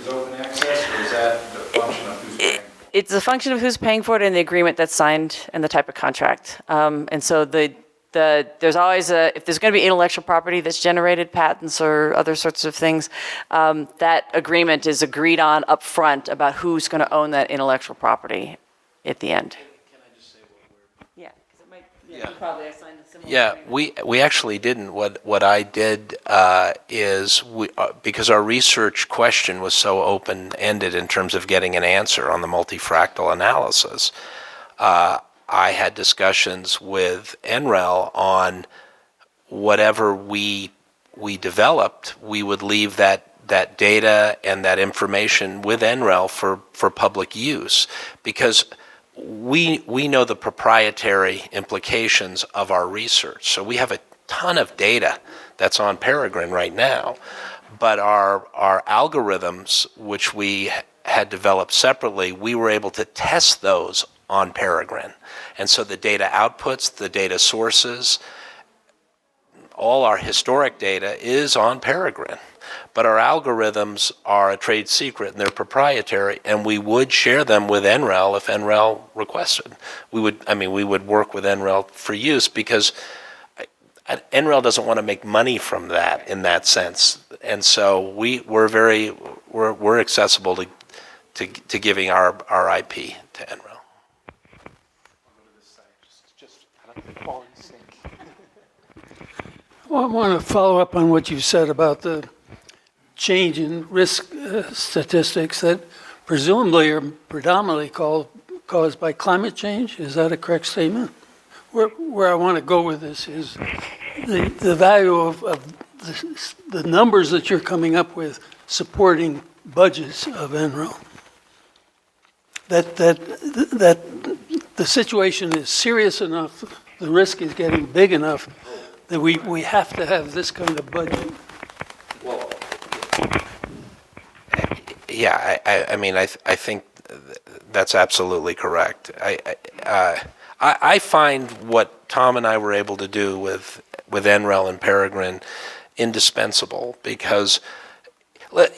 is open access, or is that the function of who's paying? It's a function of who's paying for it and the agreement that's signed and the type of contract. And so there's always if there's going to be intellectual property that's generated, patents or other sorts of things, that agreement is agreed on up front about who's going to own that intellectual property at the end. Can I just say what we're... Yeah, because it might... Yeah. You probably assigned a similar... Yeah, we actually didn't. What I did is, because our research question was so open-ended in terms of getting an answer on the multifractal analysis, I had discussions with NREL on whatever we developed, we would leave that data and that information with NREL for public use, because we know the proprietary implications of our research. So we have a ton of data that's on Peregrine right now, but our algorithms, which we had developed separately, we were able to test those on Peregrine. And so the data outputs, the data sources, all our historic data is on Peregrine. But our algorithms are a trade secret and they're proprietary, and we would share them with NREL if NREL requested. We would work with NREL for use, because NREL doesn't want to make money from that in that sense. And so we're accessible to giving our IP to NREL. Well, I want to follow up on what you said about the change in risk statistics that presumably are predominantly caused by climate change. Is that a correct statement? Where I want to go with this is the value of the numbers that you're coming up with supporting budgets of NREL. That the situation is serious enough, the risk is getting big enough that we have to have this kind of budget. Well, yeah, I think that's absolutely correct. I find what Tom and I were able to do with NREL and Peregrine indispensable, because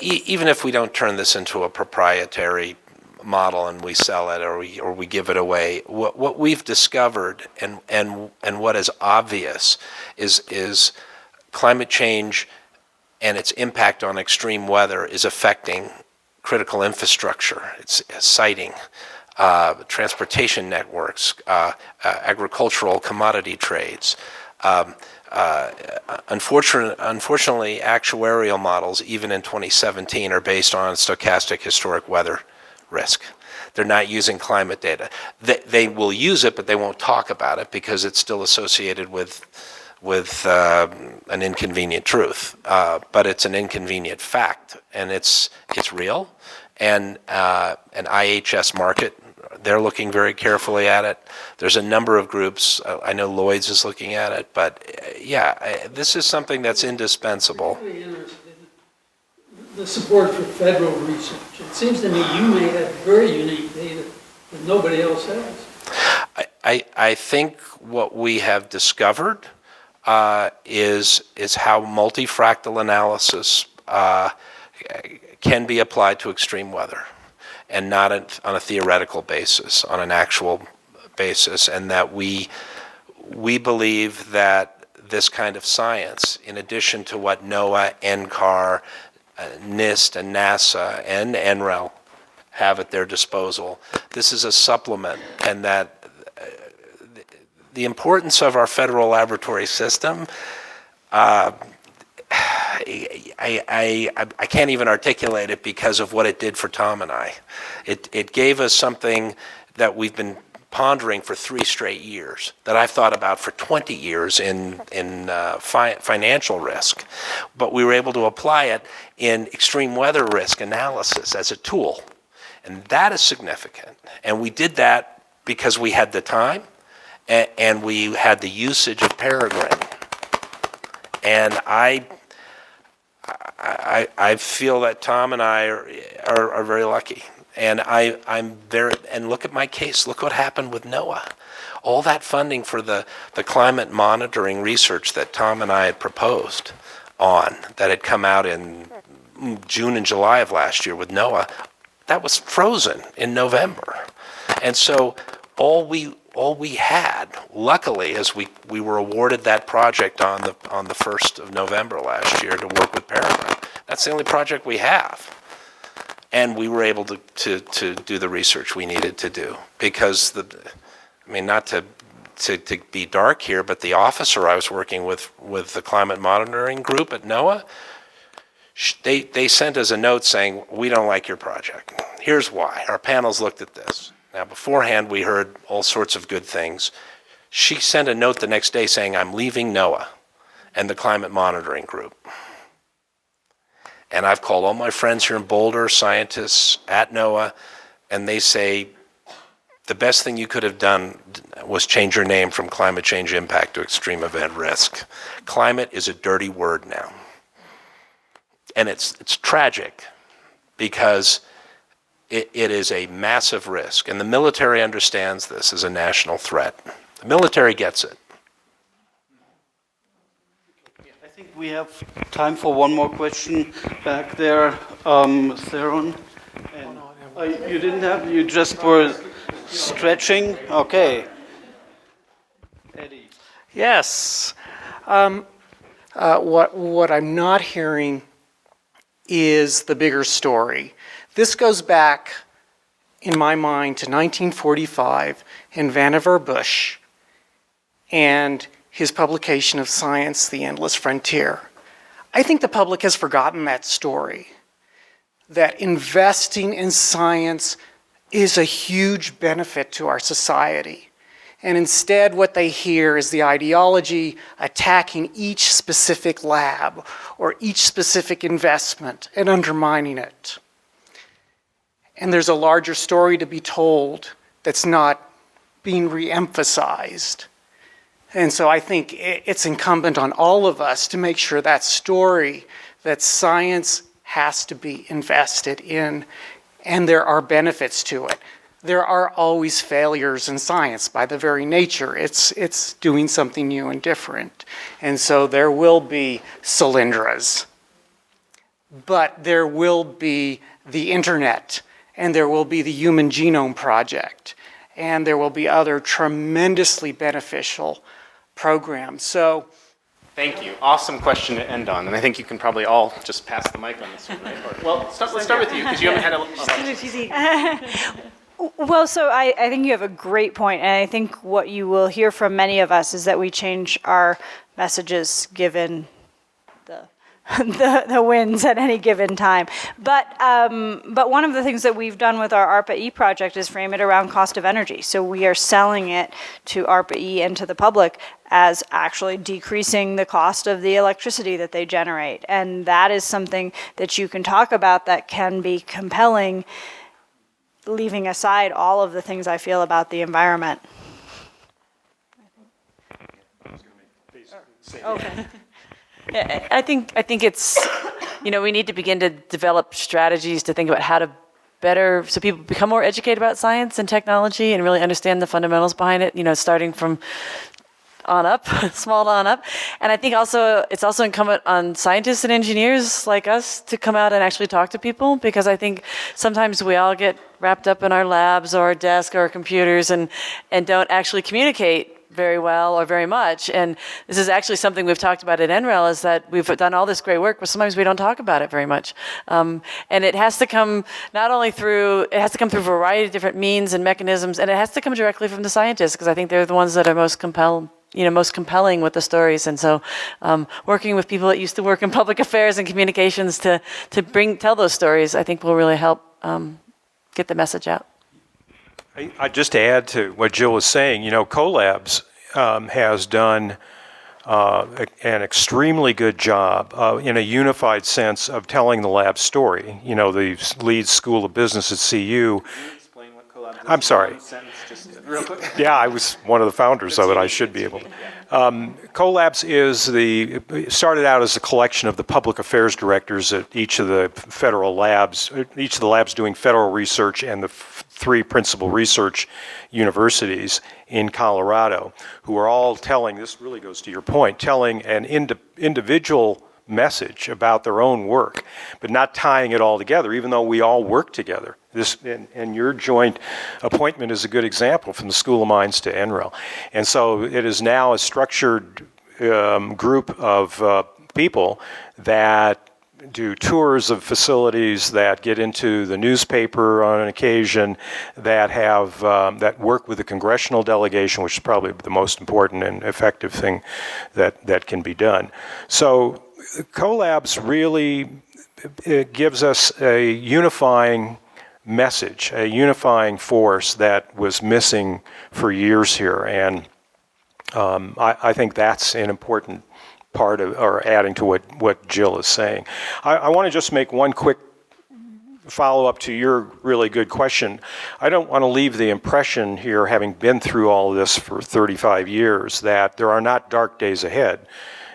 even if we don't turn this into a proprietary model and we sell it or we give it away, what we've discovered and what is obvious is climate change and its impact on extreme weather is affecting critical infrastructure. It's siting, transportation networks, agricultural commodity trades. Unfortunately, actuarial models, even in 2017, are based on stochastic historic weather risk. They're not using climate data. They will use it, but they won't talk about it because it's still associated with an inconvenient truth. But it's an inconvenient fact, and it's real. And an IHS market, they're looking very carefully at it. There's a number of groups. I know Lloyd's is looking at it, but this is something that's indispensable. I'm really interested in the support for federal research. It seems to me you may have very unique data that nobody else has. I think what we have discovered is how multifractal analysis can be applied to extreme weather, and not on a theoretical basis, on an actual basis, and that we believe that this kind of science, in addition to what NOAA, NCAR, NIST, and NASA, and NREL have at their disposal, this is a supplement, and that the importance of our federal laboratory system, I can't even articulate it because of what it did for Tom and I. It gave us something that we've been pondering for 3 straight years, that I've thought about for 20 years in financial risk. But we were able to apply it in extreme weather risk analysis as a tool. And that is significant. And we did that because we had the time and we had the usage of Peregrine. And I feel that Tom and I are very lucky, and I'm very. And look at my case. Look what happened with NOAA. All that funding for the climate monitoring research that Tom and I had proposed on, that had come out in June and July of last year with NOAA, that was frozen in November, and so all we had, luckily, as we were awarded that project on the 1st of November last year to work with Peregrine. That's the only project we have. And we were able to do the research we needed to do. Because, not to be dark here, but the officer I was working with the climate monitoring group at NOAA, they sent us a note saying, we don't like your project. Here's why. Our panels looked at this. Now, beforehand, we heard all sorts of good things. She sent a note the next day saying, I'm leaving NOAA and the climate monitoring group. And I've called all my friends here in Boulder, scientists at NOAA, and they say, the best thing you could have done was change your name from climate change impact to extreme event risk. Climate is a dirty word now. And it's tragic because it is a massive risk, and the military understands this as a national threat. The military gets it. I think we have time for one more question back there, Theron. And, you didn't have, you just were stretching? Okay. Eddie. Yes. What I'm not hearing is the bigger story. This goes back, in my mind, to 1945 and Vannevar Bush and his publication of Science, the Endless Frontier. I think the public has forgotten that story, that investing in science is a huge benefit to our society. And instead, what they hear is the ideology attacking each specific lab or each specific investment and undermining it. And there's a larger story to be told that's not being re-emphasized. And so I think it's incumbent on all of us to make sure that story, that science has to be invested in, and there are benefits to it. there are always failures in science by the very nature. It's doing something new and different. And so there will be cylindras, but there will be the internet, and there will be the Human Genome Project, and there will be other tremendously beneficial programs. So, Thank you. Awesome question to end on, and I think you can probably all just pass the mic on this one, right? Well, let's start with you, because you haven't had a... Well, so I think you have a great point, and I think what you will hear from many of us is that we change our messages given the wins at any given time. But one of the things that we've done with our ARPA-E project is frame it around cost of energy. So we are selling it to ARPA-E and to the public as actually decreasing the cost of the electricity that they generate. And that is something that you can talk about that can be compelling, leaving aside all of the things I feel about the environment. Okay. Yeah, I think it's, we need to begin to develop strategies to think about how to better, so people become more educated about science and technology and really understand the fundamentals behind it, starting from on up, small on up. And I think it's also incumbent on scientists and engineers like us to come out and actually talk to people, because I think sometimes we all get wrapped up in our labs or our desk or our computers and don't actually communicate very well or very much. And this is actually something we've talked about at NREL, is that we've done all this great work, but sometimes we don't talk about it very much. And it has to come through a variety of different means and mechanisms, and it has to come directly from the scientists, because I think they're the ones that are most compelling with the stories. And so working with people that used to work in public affairs and communications to tell those stories, I think will really help get the message out. I just to add to what Jill was saying, CoLabs has done an extremely good job in a unified sense of telling the lab story. The lead School of Business at CU. Explain what CoLabs is. I'm sorry. Just real quick. Yeah, I was one of the founders of it. I should be able to. CoLabs started out as a collection of the public affairs directors at each of the labs doing federal research, and the three principal research universities in Colorado, who are all telling, this really goes to your point, telling an individual message about their own work, but not tying it all together, even though we all work together. And your joint appointment is a good example, from the School of Mines to NREL. And so it is now a structured group of people that do tours of facilities, that get into the newspaper on an occasion, that work with the congressional delegation, which is probably the most important and effective thing that can be done. So CoLabs really gives us a unifying message, a unifying force that was missing for years here. And I think that's an important part of, or adding to what Jill is saying. I want to just make one quick follow-up to your really good question. I don't want to leave the impression here, having been through all of this for 35 years, that there are not dark days ahead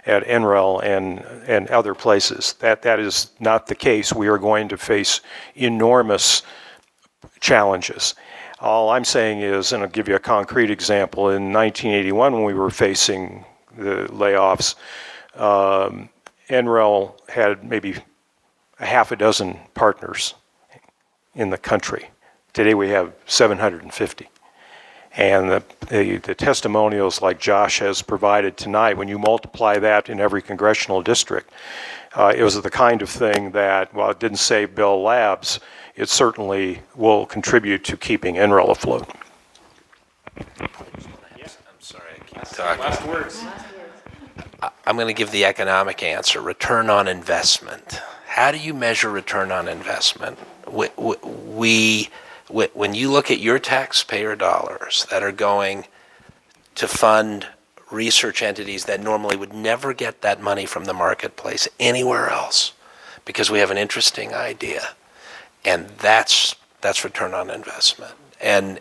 at NREL and other places. That is not the case. We are going to face enormous challenges. All I'm saying is, and I'll give you a concrete example, in 1981 when we were facing the layoffs, NREL had maybe a half a dozen partners in the country. Today we have 750. And the testimonials like Josh has provided tonight, when you multiply that in every congressional district, it was the kind of thing that, while it didn't save Bell Labs, it certainly will contribute to keeping NREL afloat. I'm sorry, I keep talking. Last words. I'm going to give the economic answer, return on investment. How do you measure return on investment? When you look at your taxpayer dollars that are going to fund research entities that normally would never get that money from the marketplace anywhere else, because we have an interesting idea, and that's return on investment. And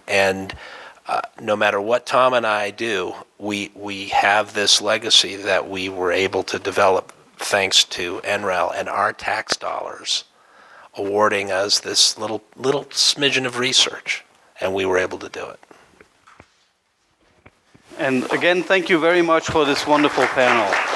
no matter what Tom and I do, we have this legacy that we were able to develop thanks to NREL and our tax dollars awarding us this little smidgen of research. and we were able to do it. And again, thank you very much for this wonderful panel.